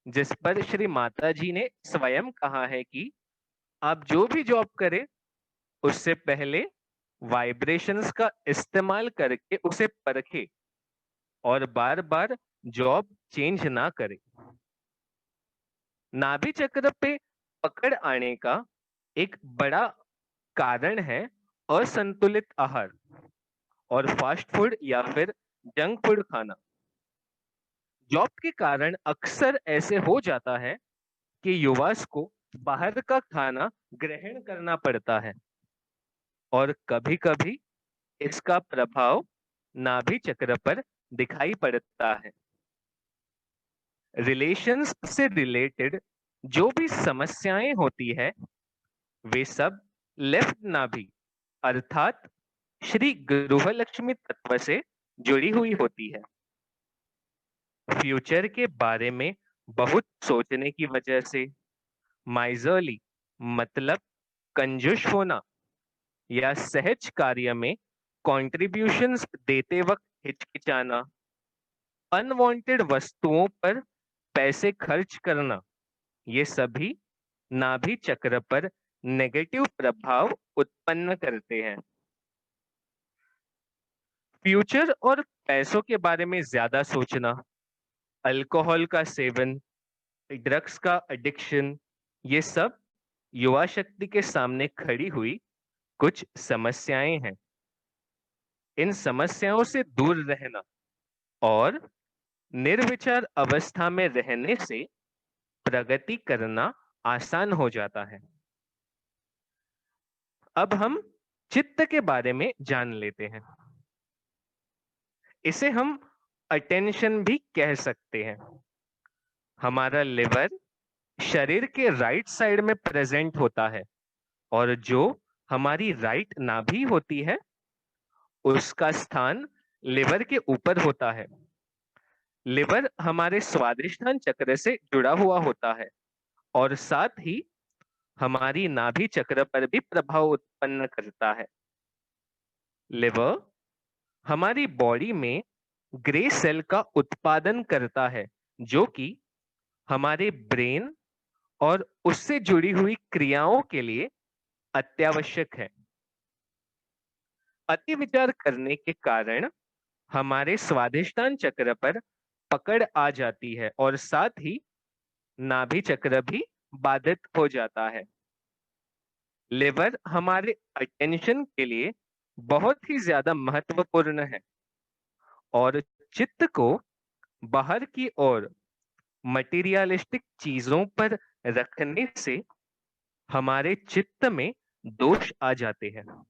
जिस पर श्री माता जी ने स्वयं कहा है कि आप जो भी जॉब करें उससे पहले वाइब्रेशंस का इस्तेमाल करके उसे परखें और बार बार जॉब चेंज ना करें। नाभि चक्र पे पकड़ आने का एक बड़ा कारण है असंतुलित आहार और फास्ट फूड या फिर जंक फूड खाना। जॉब के कारण अक्सर ऐसे हो जाता है कि युवा को बाहर का खाना ग्रहण करना पड़ता है और कभी-कभी इसका प्रभाव नाभि चक्र पर दिखाई पड़ता है। रिलेशंस से रिलेटेड जो भी समस्याएं होती है वे सब लेफ्ट नाभि अर्थात श्री गृहलक्ष्मी तत्व से जुड़ी हुई होती है। फ्यूचर के बारे में बहुत सोचने की वजह से माइजरली मतलब कंजूस होना या सहज कार्य में कॉन्ट्रिब्यूशंस देते वक्त हिचकिचाना, अनवांटेड वस्तुओं पर पैसे खर्च करना, ये सभी नाभि चक्र पर नेगेटिव प्रभाव उत्पन्न करते हैं। फ्यूचर और पैसों के बारे में ज्यादा सोचना, अल्कोहल का सेवन, ड्रग्स का एडिक्शन, ये सब युवा शक्ति के सामने खड़ी हुई कुछ समस्याएं हैं। इन समस्याओं से दूर रहना और निर्विचार अवस्था में रहने से प्रगति करना आसान हो जाता है। अब हम चित्त के बारे में जान लेते हैं। इसे हम अटेंशन भी कह सकते हैं। हमारा लिवर शरीर के राइट साइड में प्रेजेंट होता है और जो हमारी राइट नाभि होती है उसका स्थान लिवर के ऊपर होता है। लिवर हमारे स्वादिष्ठान चक्र से जुड़ा हुआ होता है और साथ ही हमारी नाभि चक्र पर भी प्रभाव उत्पन्न करता है। लिवर हमारी बॉडी में ग्रे सेल का उत्पादन करता है जो कि हमारे ब्रेन और उससे जुड़ी हुई क्रियाओं के लिए अत्यावश्यक है। अति विचार करने के कारण हमारे स्वादिष्टान चक्र पर पकड़ आ जाती है और साथ ही नाभि चक्र भी बाधित हो जाता है। लिवर हमारे अटेंशन के लिए बहुत ही ज्यादा महत्वपूर्ण है और चित्त को बाहर की ओर मटेरियलिस्टिक चीजों पर रखने से हमारे चित्त में दोष आ जाते हैं।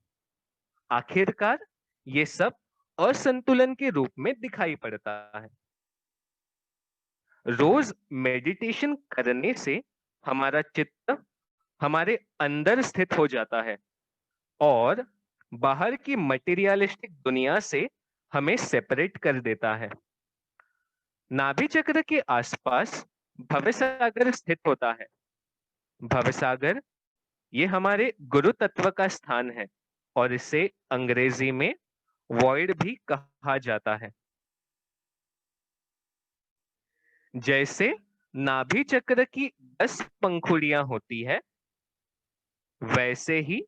आखिरकार ये सब असंतुलन के रूप में दिखाई पड़ता है। रोज मेडिटेशन करने से हमारा चित्त हमारे अंदर स्थित हो जाता है और बाहर की मटेरियलिस्टिक दुनिया से हमें सेपरेट कर देता है। नाभि चक्र के आसपास भवसागर स्थित होता है। भवसागर ये हमारे गुरु तत्व का स्थान है और इसे अंग्रेजी में वॉइड भी कहा जाता है। जैसे नाभि चक्र की 10 पंखुड़ियां होती है वैसे ही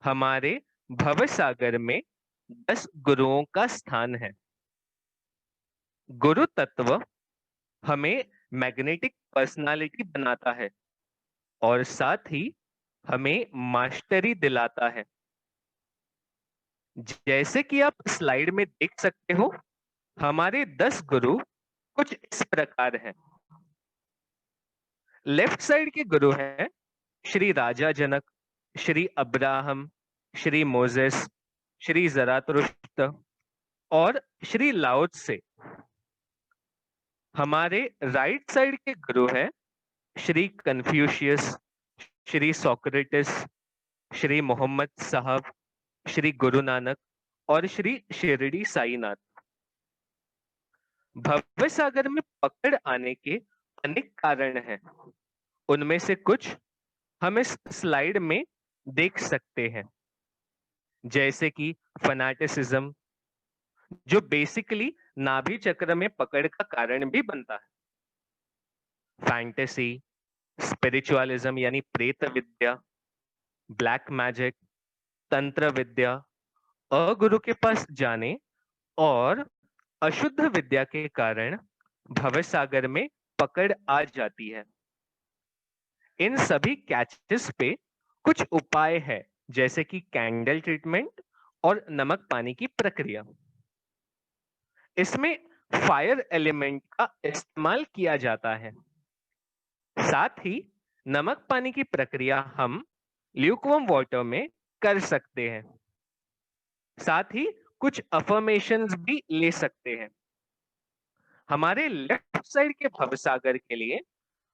हमारे भवसागर में 10 गुरुओं का स्थान है। गुरु तत्व हमें मैग्नेटिक पर्सनालिटी बनाता है और साथ ही हमें मास्टरी दिलाता है। जैसे कि आप स्लाइड में देख सकते हो हमारे 10 गुरु कुछ इस प्रकार हैं। लेफ्ट साइड के गुरु हैं श्री राजा जनक, श्री अब्राहम, श्री मोजेस, श्री ज़रातुस्त्र और श्री लाओ त्से। हमारे राइट साइड के गुरु हैं श्री कन्फ्यूशियस, श्री सोक्रेटिस, श्री मोहम्मद साहब, श्री गुरु नानक और श्री शिरडी साईनाथ। भव्य सागर में पकड़ आने के अनेक कारण हैं। उनमें से कुछ हम इस स्लाइड में देख सकते हैं, जैसे कि फनाटिसिज्म, जो बेसिकली नाभि चक्र में पकड़ का कारण भी बनता है। फैंटेसी, स्पिरिचुअलिज्म यानी प्रेत विद्या, ब्लैक मैजिक, तंत्र विद्या, अगुरु के पास जाने और अशुद्ध विद्या के कारण भव सागर में पकड़ आ जाती है। इन सभी कैचेस पे कुछ उपाय है, जैसे कि कैंडल ट्रीटमेंट और नमक पानी की प्रक्रिया। इसमें फायर एलिमेंट का इस्तेमाल किया जाता है। साथ ही नमक पानी की प्रक्रिया हम ल्यूकवार्म वाटर में कर सकते हैं। साथ ही कुछ अफर्मेशंस भी ले सकते हैं। हमारे लेफ्ट साइड के भवसागर के लिए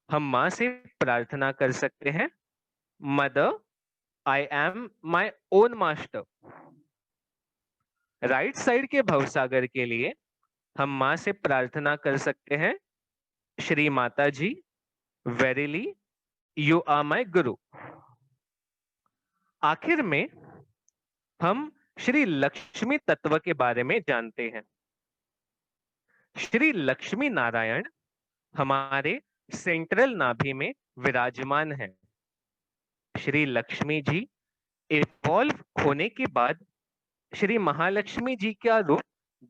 हम मां से प्रार्थना कर सकते हैं, mother, I am my own master. Right side के भवसागर के लिए हम मां से प्रार्थना कर सकते हैं, श्री माता जी, वेरीली यू आर माई गुरु। आखिर में हम श्री लक्ष्मी तत्व के बारे में जानते हैं। श्री लक्ष्मी नारायण हमारे सेंट्रल नाभि में विराजमान है। श्री लक्ष्मी जी इवॉल्व होने के बाद श्री महालक्ष्मी जी का रूप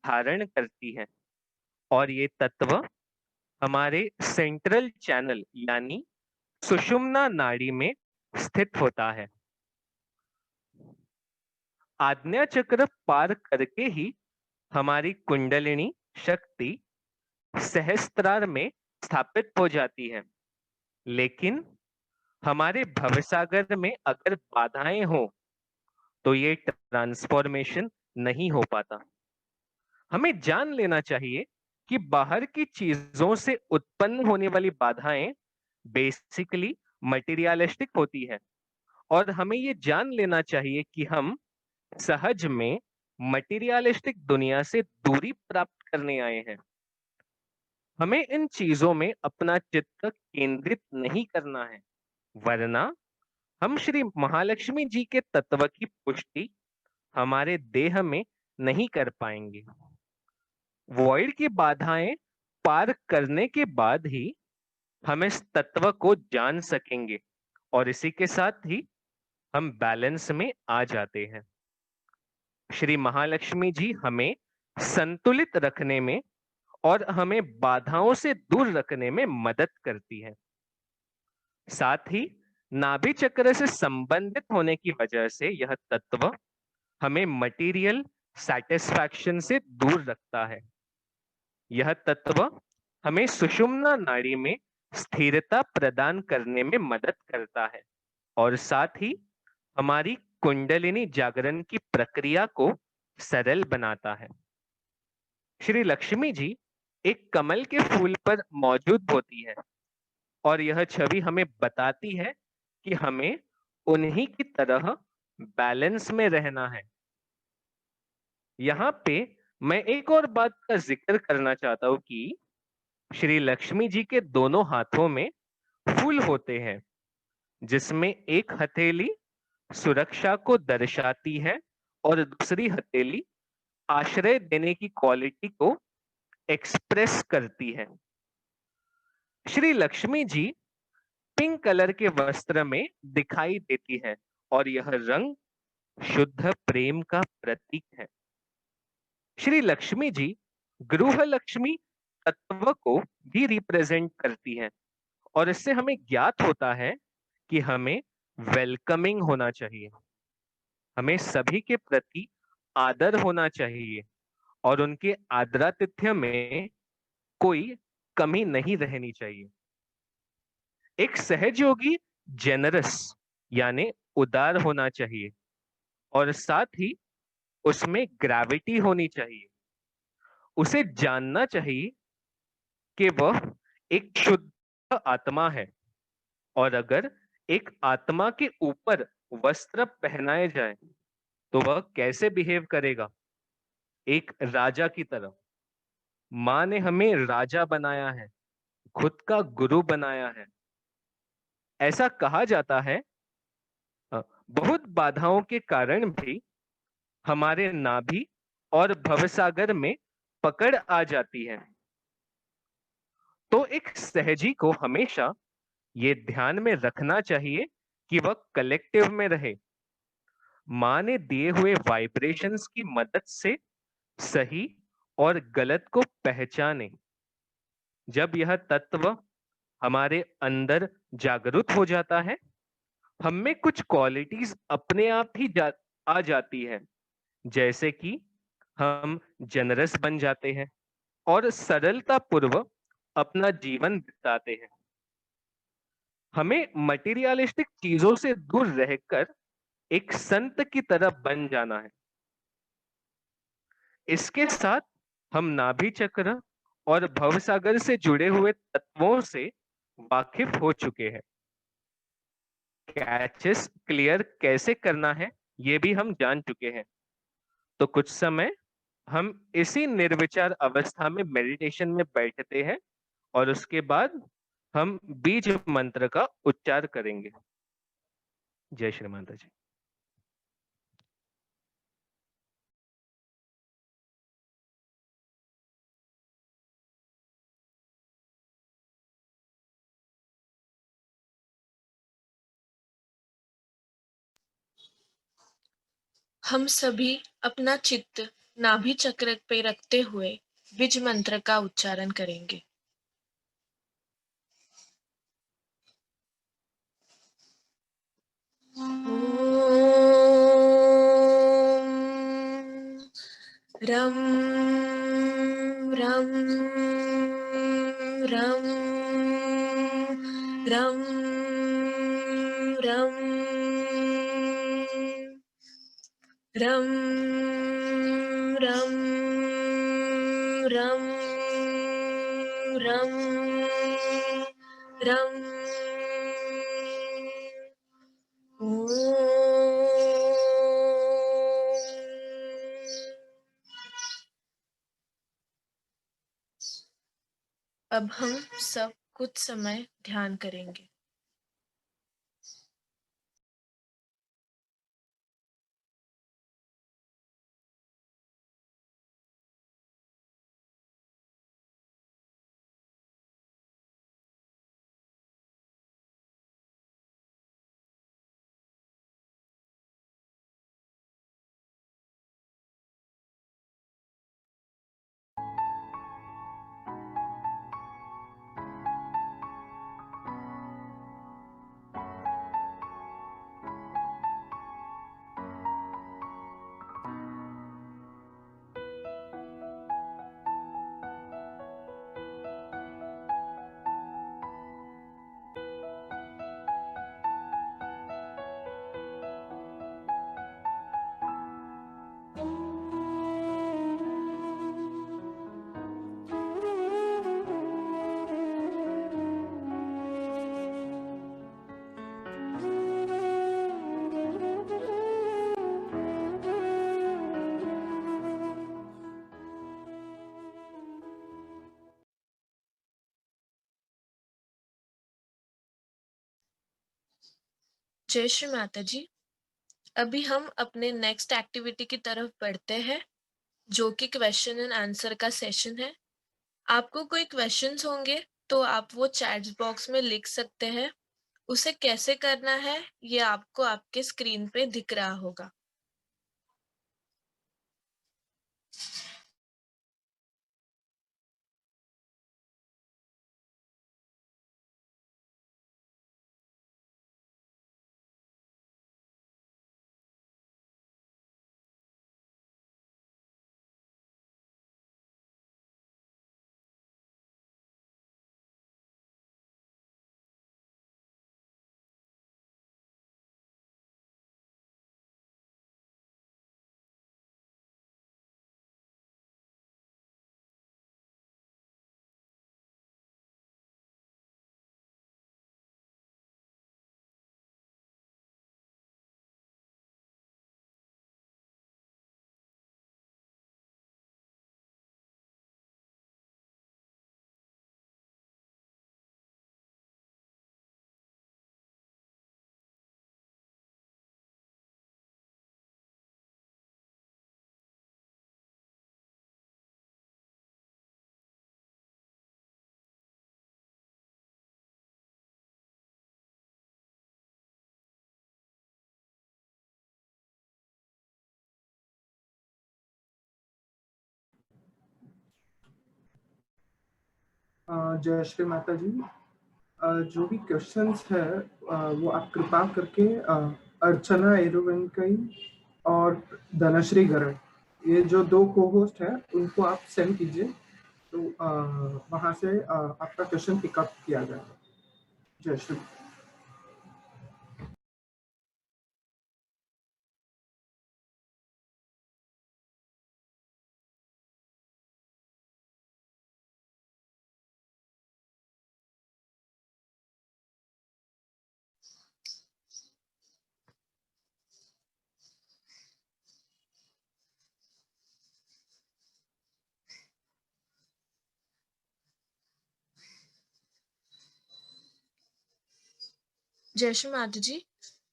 धारण करती है और ये तत्व हमारे सेंट्रल चैनल यानी सुषुम्ना नाड़ी में स्थित होता है। आज्ञा चक्र पार करके ही हमारी कुंडलिनी शक्ति सहस्त्रार में स्थापित हो जाती है, लेकिन हमारे भवसागर में अगर बाधाएं हो तो ये ट्रांसफॉर्मेशन नहीं हो पाता। हमें जान लेना चाहिए कि बाहर की चीजों से उत्पन्न होने वाली बाधाएं बेसिकली मटेरियलिस्टिक होती है और हमें ये जान लेना चाहिए कि हम सहज में मटेरियलिस्टिक दुनिया से दूरी प्राप्त करने आए हैं। हमें इन चीजों में अपना चित्त केंद्रित नहीं करना है, वरना हम श्री महालक्ष्मी जी के तत्व की पुष्टि हमारे देह में नहीं कर पाएंगे। वॉइड की बाधाएं पार करने के बाद ही हम इस तत्व को जान सकेंगे और इसी के साथ ही हम बैलेंस में आ जाते हैं। श्री महालक्ष्मी जी हमें संतुलित रखने में और हमें बाधाओं से दूर रखने में मदद करती है। साथ ही नाभि चक्र से संबंधित होने की वजह से यह तत्व हमें मटेरियल सैटिस्फैक्शन से दूर रखता है। यह तत्व हमें सुषुम्ना नाड़ी में स्थिरता प्रदान करने में मदद करता है और साथ ही हमारी कुंडलिनी जागरण की प्रक्रिया को सरल बनाता है। श्री लक्ष्मी जी एक कमल के फूल पर मौजूद होती है और यह छवि हमें बताती है कि हमें उन्हीं की तरह बैलेंस में रहना है। यहाँ पे मैं एक और बात का जिक्र करना चाहता हूँ कि श्री लक्ष्मी जी के दोनों हाथों में फूल होते हैं, जिसमें एक हथेली सुरक्षा को दर्शाती है और दूसरी हथेली आश्रय देने की क्वालिटी को एक्सप्रेस करती है। श्री लक्ष्मी जी पिंक कलर के वस्त्र में दिखाई देती है और यह रंग शुद्ध प्रेम का प्रतीक है। श्री लक्ष्मी जी गृह लक्ष्मी तत्व को भी रिप्रेजेंट करती है और इससे हमें ज्ञात होता है कि हमें वेलकमिंग होना चाहिए, हमें सभी के प्रति आदर होना चाहिए और उनके आदरातिथ्य में कोई कमी नहीं रहनी चाहिए। एक सहयोगी जेनरस यानी उदार होना चाहिए और साथ ही उसमें ग्रेविटी होनी चाहिए। उसे जानना चाहिए कि वह एक शुद्ध आत्मा है, और अगर एक आत्मा के ऊपर वस्त्र पहनाए जाए तो वह कैसे बिहेव करेगा? एक राजा की तरह। माँ ने हमें राजा बनाया है, खुद का गुरु बनाया है। ऐसा कहा जाता है, बहुत बाधाओं के कारण भी हमारे नाभि और भवसागर में पकड़ आ जाती है। तो एक सहजी को हमेशा ये ध्यान में रखना चाहिए कि वह कलेक्टिव में रहे। माँ ने दिए हुए वाइब्रेशंस की मदद से सही और गलत को पहचाने। जब यह तत्व हमारे अंदर जागृत हो जाता है, हम में कुछ क्वालिटीज अपने आप ही आ जाती है, जैसे कि हम जनरस बन जाते हैं और सरलता पूर्वक अपना जीवन बिताते हैं। हमें मटेरियलिस्टिक चीजों से दूर रहकर एक संत की तरह बन जाना है। इसके साथ हम नाभि चक्र और भवसागर से जुड़े हुए तत्वों से वाकिफ हो चुके हैं। कैचेस क्लियर कैसे करना है ये भी हम जान चुके हैं। तो कुछ समय हम इसी निर्विचार अवस्था में मेडिटेशन में बैठते हैं और उसके बाद हम बीज मंत्र का उच्चार करेंगे। जय श्री माता जी। हम सभी अपना चित्त नाभि चक्र पे रखते हुए बीज मंत्र का उच्चारण करेंगे। रम रम रम रम रम रम रम रम रम रम अब हम सब कुछ समय ध्यान करेंगे। जय श्री माता जी। अभी हम अपने नेक्स्ट एक्टिविटी की तरफ बढ़ते हैं, जो कि क्वेश्चन एंड आंसर का सेशन है। आपको कोई क्वेश्चंस होंगे तो आप वो चैट बॉक्स में लिख सकते हैं। उसे कैसे करना है ये आपको आपके स्क्रीन पे दिख रहा होगा। जय श्री माता जी। जो भी क्वेश्चंस है वो आप कृपा करके अर्चना एरुवेंकई और धनश्री गरड, ये जो 2 को-होस्ट है उनको आप सेंड कीजिए, तो वहाँ से आपका क्वेश्चन पिकअप किया जाएगा। जय श्री। जय श्री माता जी।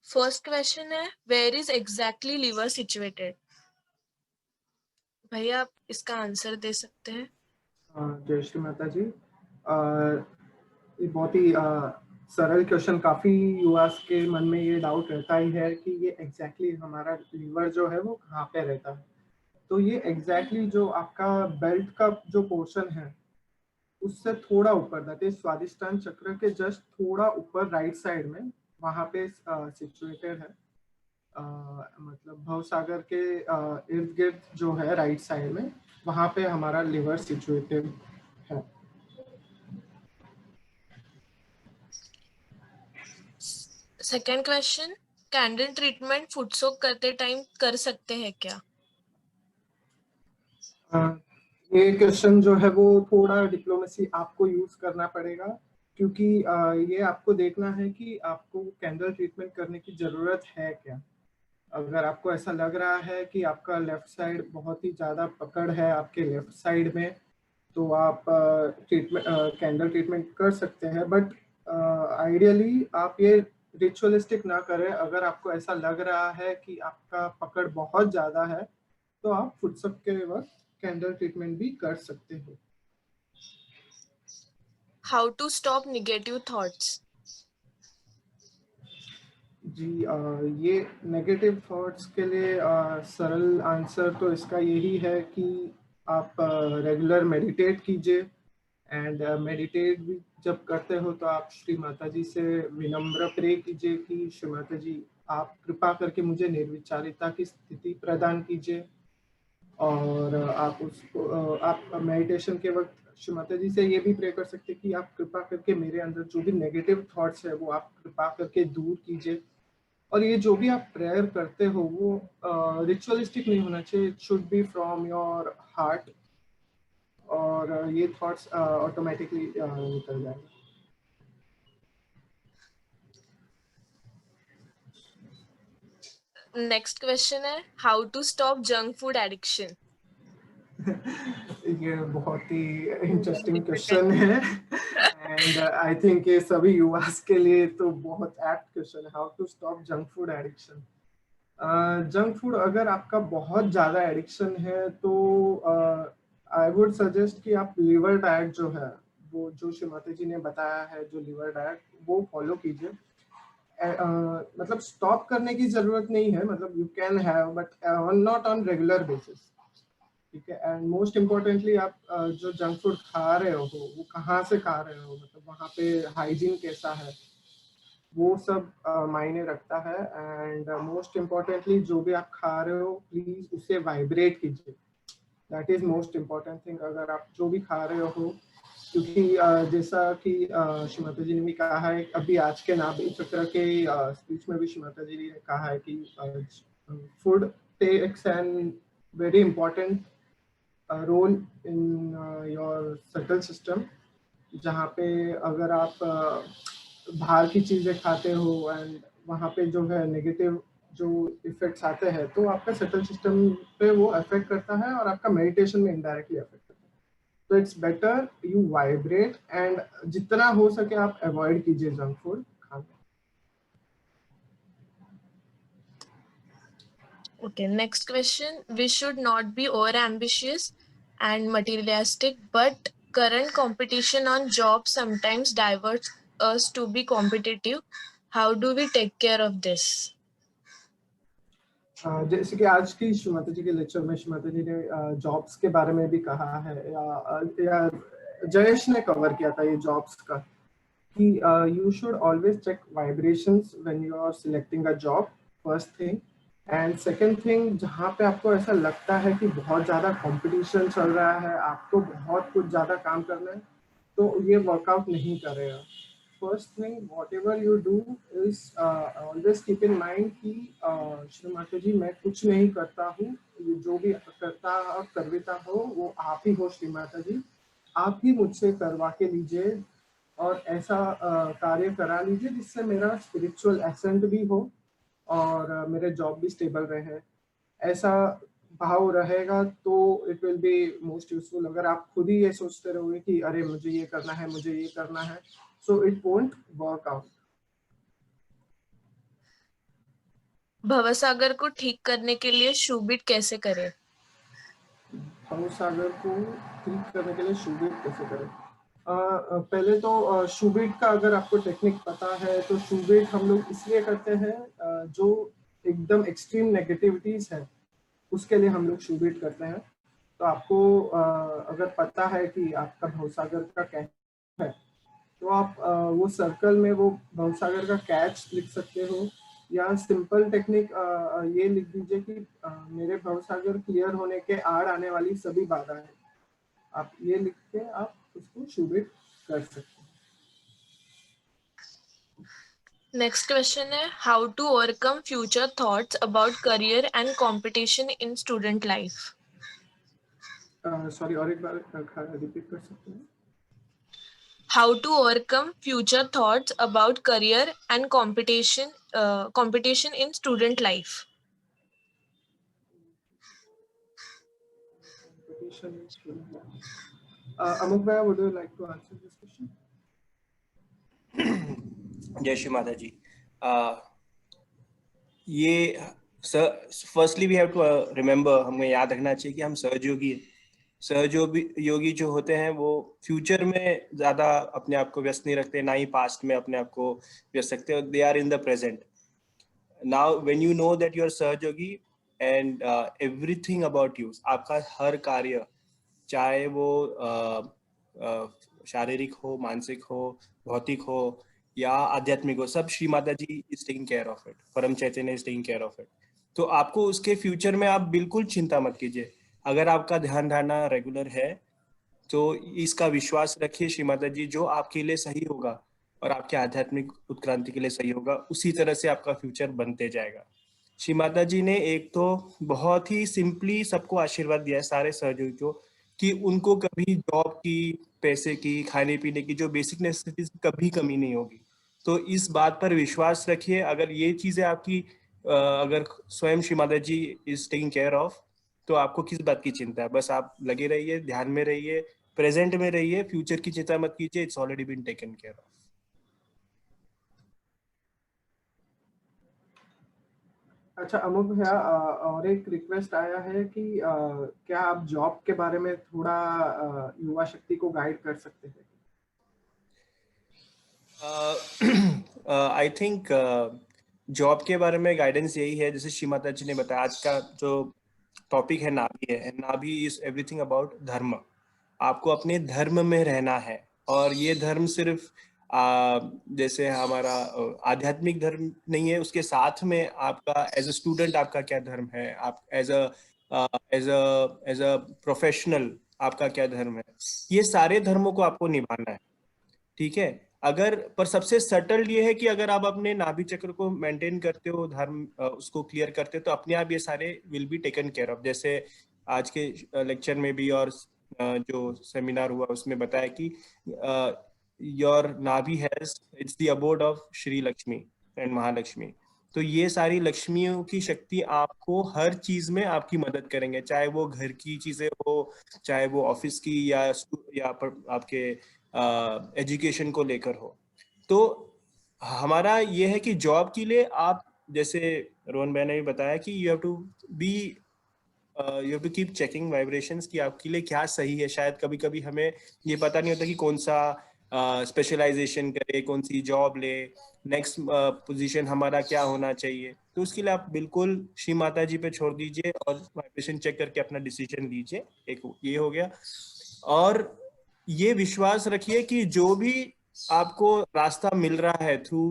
फर्स्ट क्वेश्चन है, where is exactly liver situated? भैया आप इसका आंसर दे सकते हैं। जय श्री माता जी। ये बहुत ही सरल क्वेश्चन, काफी युवा के मन में ये डाउट रहता ही है कि ये एग्जैक्टली हमारा लीवर जो है वो कहाँ पे रहता है। तो ये एग्जैक्टली जो आपका बेल्ट का जो पोर्शन है उससे थोड़ा ऊपर, दैट इज स्वादिष्टान चक्र के जस्ट थोड़ा ऊपर राइट साइड में, वहां पे सिचुएटेड है। मतलब भवसागर के इर्द गिर्द जो है राइट साइड में, वहां पे हमारा लिवर सिचुएटेड है। Second question, candle treatment foot soak करते टाइम कर सकते हैं क्या? ये क्वेश्चन जो है वो थोड़ा डिप्लोमेसी आपको यूज करना पड़ेगा, क्योंकि ये आपको देखना है कि आपको कैंडल ट्रीटमेंट करने की जरूरत है क्या। अगर आपको ऐसा लग रहा है कि आपका लेफ्ट साइड बहुत ही ज्यादा पकड़ है आपके लेफ्ट साइड में, तो आप ट्रीटमेंट कैंडल ट्रीटमेंट कर सकते हैं, बट आइडियली आप ये रिचुअलिस्टिक ना करें। अगर आपको ऐसा लग रहा है कि आपका पकड़ बहुत ज्यादा है, तो आप फुटसप के वक्त कैंडल ट्रीटमेंट भी कर सकते हो। How to stop negative thoughts? जी, ये नेगेटिव थॉट्स के लिए सरल आंसर तो इसका यही है कि आप रेगुलर मेडिटेट कीजिए, एंड मेडिटेट भी जब करते हो तो आप श्री माता जी से विनम्र प्रे कीजिए कि श्री माता जी आप कृपा करके मुझे निर्विचारिता की स्थिति प्रदान कीजिए। और आप उसको आप मेडिटेशन के वक्त श्री माता जी से ये भी प्रे कर सकते हैं कि आप कृपा करके मेरे अंदर जो भी नेगेटिव थॉट्स है वो आप कृपा करके दूर कीजिए। और ये जो भी आप प्रेयर करते हो वो रिचुअलिस्टिक नहीं होना चाहिए, it should be from your heart, और ये थॉट्स ऑटोमेटिकली निकल जाएंगे। नेक्स्ट क्वेश्चन है, how to stop junk food addiction? ये बहुत ही इंटरेस्टिंग क्वेश्चन है, एंड आई थिंक ये सभी युवा के लिए तो बहुत एप्ट क्वेश्चन है, how to stop junk food addiction. Junk food अगर आपका बहुत ज़्यादा एडिक्शन है तो आई वुड सजेस्ट कि आप लिवर डाइट जो है, वो जो श्रीमती जी ने बताया है, जो लिवर डाइट वो फॉलो कीजिए। मतलब स्टॉप करने की जरूरत नहीं है, मतलब you can have, but not on regular basis, ठीक है। एंड मोस्ट इम्पोर्टेंटली आप जो जंक फूड खा रहे हो वो कहाँ से खा रहे हो, मतलब वहाँ पे हाइजीन कैसा है, वो सब मायने रखता है। एंड मोस्ट इम्पोर्टेंटली जो भी आप खा रहे हो प्लीज उसे वाइब्रेट कीजिए, that is most important thing. अगर आप जो भी खा रहे हो, क्योंकि जैसा कि श्रीमती जी ने भी कहा है, अभी आज के नाभि चक्र के स्पीच में भी श्रीमती जी ने कहा है कि food takes an very important role in your circle system, जहाँ पे अगर आप बाहर की चीज़ें खाते हो एंड वहाँ पे जो है नेगेटिव जो इफेक्ट्स आते हैं, तो आपका सेटल सिस्टम पे वो अफेक्ट करता है और आपका मेडिटेशन में इनडायरेक्टली अफेक्ट करता है। तो it's better you vibrate, and जितना हो सके आप अवॉइड कीजिए जंक फूड खाना। Okay, next question. We should not be over ambitious and materialistic, but current competition on jobs sometimes diverts us to be competitive. How do we take care of this? जैसे कि आज की श्रीमती जी के lecture में श्रीमती जी ने jobs के बारे में भी कहा है, या जयेश ने कवर किया था ये जॉब्स का कि you should always check vibrations when you are selecting a job, first thing. And second thing, जहाँ पे आपको ऐसा लगता है कि बहुत ज़्यादा competition चल रहा है, आपको बहुत कुछ ज़्यादा काम करना है, तो ये workout नहीं करेगा. First thing, whatever you do is always keep in mind कि श्री माता जी मैं कुछ नहीं करता हूँ, जो भी करता हो वो आप ही हो श्री माता जी, आप ही मुझसे करवा के लीजिए और ऐसा कार्य करा लीजिए जिससे मेरा स्पिरिचुअल एसेंट भी हो और मेरे जॉब भी स्टेबल रहे. ऐसा भाव रहेगा तो it will be most useful. अगर आप खुद ही ये सोचते रहोगे कि अरे मुझे ये करना है, मुझे ये करना है, so it won't work out. भवसागर को ठीक करने के लिए शूबिट कैसे करें? भवसागर को ठीक करने के लिए शूबिट कैसे करें? पहले तो शूबिट का अगर आपको टेक्निक पता है तो शूबिट हम लोग इसलिए करते हैं जो एकदम एक्सट्रीम नेगेटिविटीज है उसके लिए हम लोग शूबिट करते हैं. तो आपको अगर पता है कि आपका भवसागर का कैच है तो आप वो सर्कल में वो भवसागर का कैच लिख सकते हो या सिंपल टेक्निक ये लिख दीजिए कि मेरे भवसागर क्लियर होने के आड़ आने वाली सभी बाधाएं. आप ये लिख के आप उसको शूबिट कर सकते हैं. नेक्स्ट क्वेश्चन है how to overcome future thoughts about career and competition in student life. Sorry और एक बार रिपीट कर सकते हैं? How to overcome future thoughts about career and competition in student life. Competition in student life. Amuk bhai, would you like to answer this question? जय श्री माता जी. ये firstly we have to remember, हमें याद रखना चाहिए कि हम सहयोगी जो होते हैं वो फ्यूचर में ज्यादा अपने आप को व्यस्त नहीं रखते, ना ही पास्ट में अपने आप को व्यस्त रखते. They are in the present. Now when you know that you are सहयोगी एंड एवरीथिंग अबाउट यू, आपका हर कार्य चाहे वो शारीरिक हो, मानसिक हो, भौतिक हो या आध्यात्मिक हो, सब Shri Mata ji is taking care of it, Param Chaitanya is taking care of it. तो आपको उसके फ्यूचर में आप बिल्कुल चिंता मत कीजिए. अगर आपका ध्यान धारणा रेगुलर है तो इसका विश्वास रखिए श्री माता जी जो आपके लिए सही होगा और आपके आध्यात्मिक उत्क्रांति के लिए सही होगा, उसी तरह से आपका फ्यूचर बनते जाएगा. श्री माता जी ने एक तो बहुत ही सिंपली सबको आशीर्वाद दिया है, सारे सहयोगियों को, कि उनको कभी जॉब की, पैसे की, खाने पीने की जो बेसिक नेसेसिटीज कभी कमी नहीं होगी. तो इस बात पर विश्वास रखिए. अगर ये चीजें आपकी अगर स्वयं Shri Mata ji is taking care of, तो आपको किस बात की चिंता है. बस आप लगे रहिए, ध्यान में रहिए, प्रेजेंट में रहिए, फ्यूचर की चिंता मत कीजिए. It's already been taken care of. अच्छा अमुक भैया, और एक रिक्वेस्ट आया है कि क्या आप जॉब के बारे में थोड़ा युवा शक्ति को गाइड कर सकते हैं? आई थिंक जॉब के बारे में गाइडेंस यही है, जैसे श्री माता जी ने बताया, आज का जो टॉपिक है नाभि है. नाभि इज एवरीथिंग अबाउट धर्म. आपको अपने धर्म में रहना है और ये धर्म सिर्फ जैसे हमारा आध्यात्मिक धर्म नहीं है, उसके साथ में आपका एज अ स्टूडेंट आपका क्या धर्म है, आप एज अ प्रोफेशनल आपका क्या धर्म है. ये सारे धर्मों को आपको निभाना है, ठीक है. अगर पर सबसे सटल ये है कि अगर आप अपने नाभि चक्र को मेंटेन करते हो, धर्म उसको क्लियर करते हो, तो अपने आप ये सारे will be taken care of. जैसे आज के लेक्चर में भी और जो सेमिनार हुआ उसमें बताया कि योर नाभि has, it's the abode of Shri Lakshmi and Mahalakshmi. तो ये सारी लक्ष्मियों की शक्ति आपको हर चीज में आपकी मदद करेंगे, चाहे वो घर की चीजें हो, चाहे वो ऑफिस की या आपके एजुकेशन को लेकर हो. तो हमारा ये है कि जॉब के लिए आप, जैसे रोहन भाई ने भी बताया कि you have to keep checking vibrations कि आपके लिए क्या सही है. शायद कभी कभी हमें ये पता नहीं होता कि कौन सा स्पेशलाइजेशन करे, कौन सी जॉब ले, नेक्स्ट पोजीशन हमारा क्या होना चाहिए. तो उसके लिए आप बिल्कुल श्री माता जी पे छोड़ दीजिए और वाइब्रेशन चेक करके अपना डिसीजन लीजिए. एक ये हो गया. और ये विश्वास रखिए कि जो भी आपको रास्ता मिल रहा है थ्रू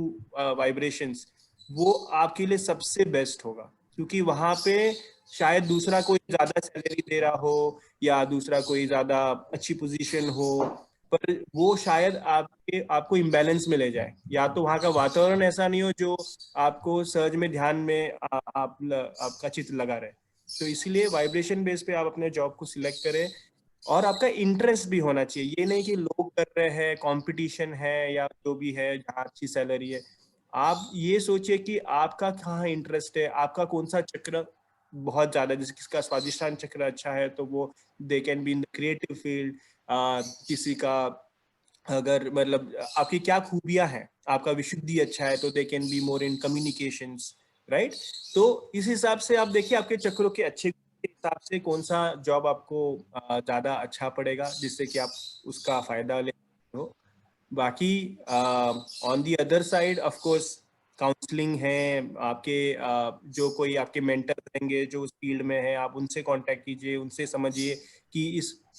वाइब्रेशंस, वो आपके लिए सबसे बेस्ट होगा, क्योंकि वहां पे शायद दूसरा कोई ज्यादा सैलरी दे रहा हो या दूसरा कोई ज्यादा अच्छी पोजीशन हो, पर वो शायद आपको इम्बैलेंस में ले जाए, या तो वहां का वातावरण ऐसा नहीं हो जो आपको सहज में ध्यान में आपका चित्त लगा रहे। तो इसलिए वाइब्रेशन बेस पे आप अपने जॉब को सिलेक्ट करें, और आपका इंटरेस्ट भी होना चाहिए। ये नहीं कि लोग कर रहे हैं, कंपटीशन है या जो भी है जहाँ अच्छी सैलरी है। आप ये सोचिए कि आपका कहाँ इंटरेस्ट है, आपका कौन सा चक्र बहुत ज्यादा, जैसे किसका स्वादिष्टान चक्र अच्छा है तो वो they can be in the creative field. किसी का अगर मतलब आपकी क्या खूबियां हैं, आपका विशुद्धि अच्छा है तो they can be more in communications, right. तो इस हिसाब से आप देखिए आपके चक्रों के अच्छे के हिसाब से कौन सा जॉब आपको ज्यादा अच्छा पड़ेगा, जिससे कि आप उसका फायदा ले हो। बाकी on the other side of course counselling है, आपके जो कोई आपके मेंटर रहेंगे जो उस फील्ड में है, आप उनसे कांटेक्ट कीजिए, उनसे समझिए कि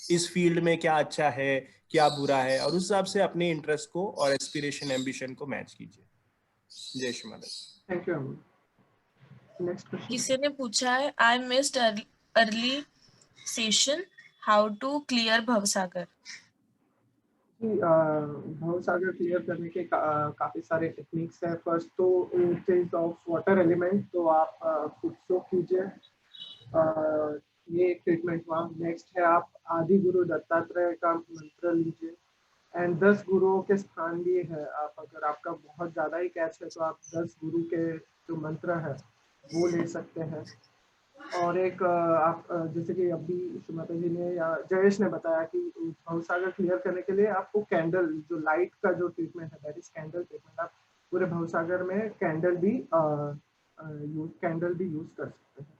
इस फील्ड में क्या अच्छा है क्या बुरा है, और उस हिसाब से अपने इंटरेस्ट को और एस्पिरेशन एम्बिशन को मैच कीजिए। जय Shri Mata. Thank you Aman. Next question. किसी ने पूछा है, I missed early session, how to clear भवसागर। भवसागर क्लियर करने के काफी सारे टेक्निक्स हैं। फर्स्ट तो in case of water element तो आप खुद सोख कीजिए, ये एक ट्रीटमेंट हुआ। नेक्स्ट है आप आदि गुरु दत्तात्रेय का मंत्र लीजिए, एंड 10 गुरुओं के स्थान भी है। आप अगर आपका बहुत ज़्यादा ही कैच है तो आप 10 गुरु के जो मंत्र है वो ले सकते हैं। और एक आप जैसे कि अभी सुमाता जी ने या जयेश ने बताया कि भवसागर क्लियर करने के लिए आपको कैंडल, जो लाइट का जो ट्रीटमेंट है दैट इज कैंडल ट्रीटमेंट। आप पूरे भवसागर में कैंडल भी यूज कर सकते हैं।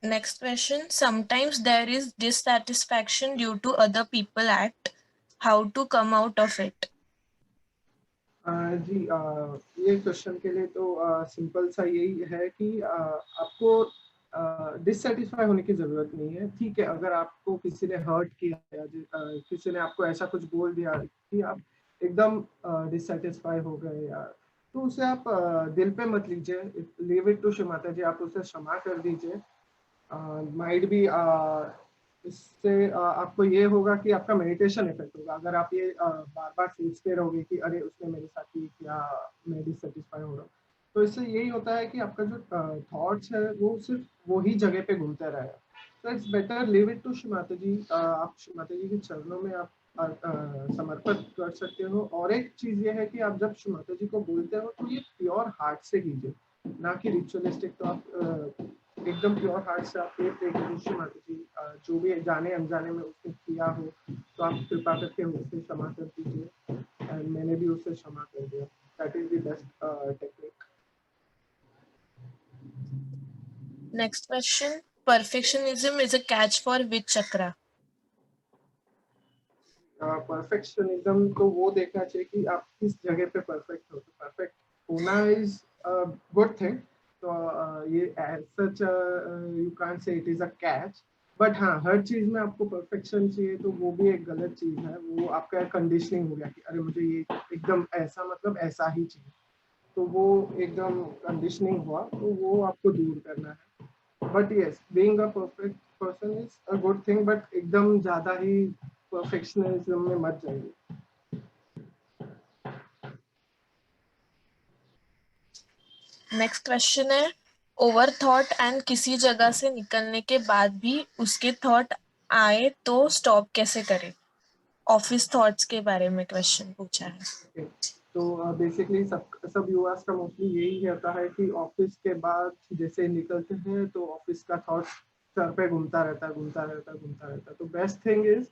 Next question. Sometimes there is dissatisfaction due to other people act. How to come out of it? जी, ये क्वेश्चन के लिए तो सिंपल सा यही है कि आपको डिससेटिस्फाई होने की ज़रूरत नहीं है। ठीक है, अगर आपको किसी ने हर्ट किया या किसी ने आपको ऐसा कुछ बोल दिया कि आप एकदम डिससेटिस्फाई हो गए या, तो उसे आप दिल पे मत लीजिए, लीव इट टू शिव माता जी। आप उसे क्षमा कर दीजिए। माइट भी इससे आपको ये होगा कि आपका मेडिटेशन इफेक्ट होगा। अगर आप ये बार बार सोचते रहोगे कि अरे उसने मेरे साथ ये किया, मैं डिससेटिस्फाई हो रहा हूँ, तो इससे यही होता है कि आपका जो थॉट्स है वो सिर्फ वही जगह पे घूमते रहेगा। तो it's better leave it to Shri Mata ji. आप श्री माता जी के चरणों में आप समर्पित कर सकते हो। और एक चीज ये है कि आप जब श्री माता जी को बोलते हो तो ये प्योर हार्ट से कीजिए, ना कि रिचुअलिस्टिक। तो आप एकदम प्योर हार्ट से आप ये प्रे कीजिए, श्री माता जी जो भी जाने अनजाने में उसने किया हो तो आप कृपा करके मुझसे क्षमा कर दीजिए, एंड मैंने भी उससे क्षमा कर दिया। That is the best technique. Next question. Perfectionism is a catch for which chakra? Perfectionism तो वो देखना चाहिए कि आप किस जगह पे परफेक्ट हो। तो परफेक्ट होना इज गुड थिंग। तो ये as such you can't say it is a catch, but हाँ, हर चीज में आपको परफेक्शन चाहिए तो वो भी एक गलत चीज है। वो आपका कंडीशनिंग हो गया कि अरे मुझे ये एकदम ऐसा, मतलब ऐसा ही चाहिए, तो वो एकदम कंडीशनिंग हुआ, तो वो आपको दूर करना है। But yes, being a perfect person is a good thing, but एकदम ज्यादा ही परफेक्शनिज्म में मत जाइए। नेक्स्ट क्वेश्चन है, ओवर थॉट एंड किसी जगह से निकलने के बाद भी उसके थॉट आए तो स्टॉप कैसे करें? ऑफिस थॉट्स के बारे में क्वेश्चन पूछा है। Okay. तो बेसिकली सब युवा का मोस्टली यही होता है कि ऑफिस के बाद जैसे निकलते हैं तो ऑफिस का थॉट सर पे घूमता रहता है। तो बेस्ट थिंग इज,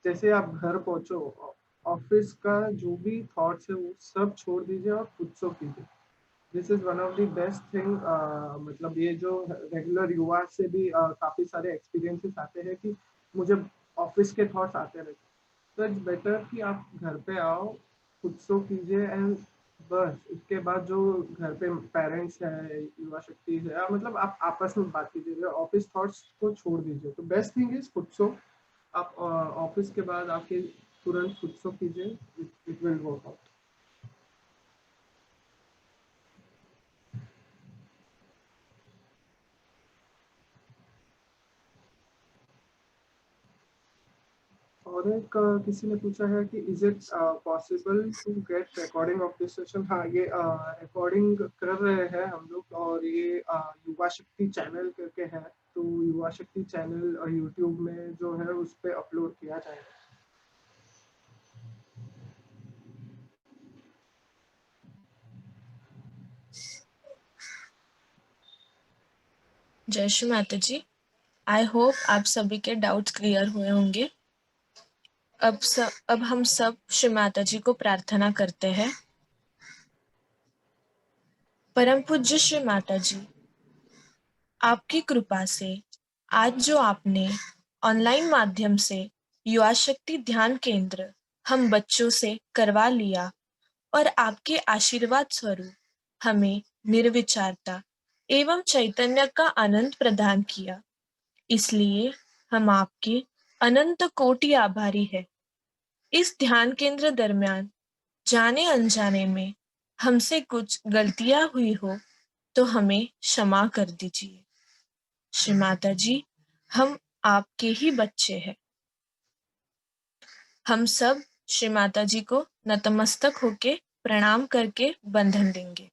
जैसे आप घर पहुंचो, ऑफिस का जो भी थॉट्स है वो सब छोड़ दीजिए और खुद सो कीजिए। This is one of the best thing. मतलब ये जो रेगुलर युवा से भी काफी सारे एक्सपीरियंसेस आते हैं कि मुझे ऑफिस के थॉट्स आते रहते हैं। तो इट्स बेटर कि आप घर पे आओ, खुद सो कीजिए, एंड बस इसके बाद जो घर पे पेरेंट्स है, युवा शक्ति है, मतलब आप आपस में बात कीजिए, ऑफिस थॉट्स को छोड़ दीजिए। तो बेस्ट थिंग इज फुटसो। आप ऑफिस के बाद आके तुरंत फुटसो कीजिए, इट विल वर्क आउट। और एक किसी ने पूछा है कि is it possible to get recording of this session. हाँ, ये रिकॉर्डिंग कर रहे हैं हम लोग, और ये युवा शक्ति चैनल करके है, तो युवा शक्ति चैनल और यूट्यूब में जो है उस पर अपलोड किया जाएगा। जय श्री माता जी। आई होप आप सभी के डाउट्स क्लियर हुए होंगे। अब हम सब श्री माता जी को प्रार्थना करते हैं। परम पूज्य श्री माता जी, आपकी कृपा से आज जो आपने ऑनलाइन माध्यम से युवा शक्ति ध्यान केंद्र हम बच्चों से करवा लिया, और आपके आशीर्वाद स्वरूप हमें निर्विचारता एवं चैतन्य का आनंद प्रदान किया, इसलिए हम आपके अनंत कोटि आभारी है। इस ध्यान केंद्र दरमियान जाने अनजाने में हमसे कुछ गलतियां हुई हो तो हमें क्षमा कर दीजिए। श्री माता जी, हम आपके ही बच्चे हैं। हम सब श्री माता जी को नतमस्तक होके प्रणाम करके बंधन देंगे।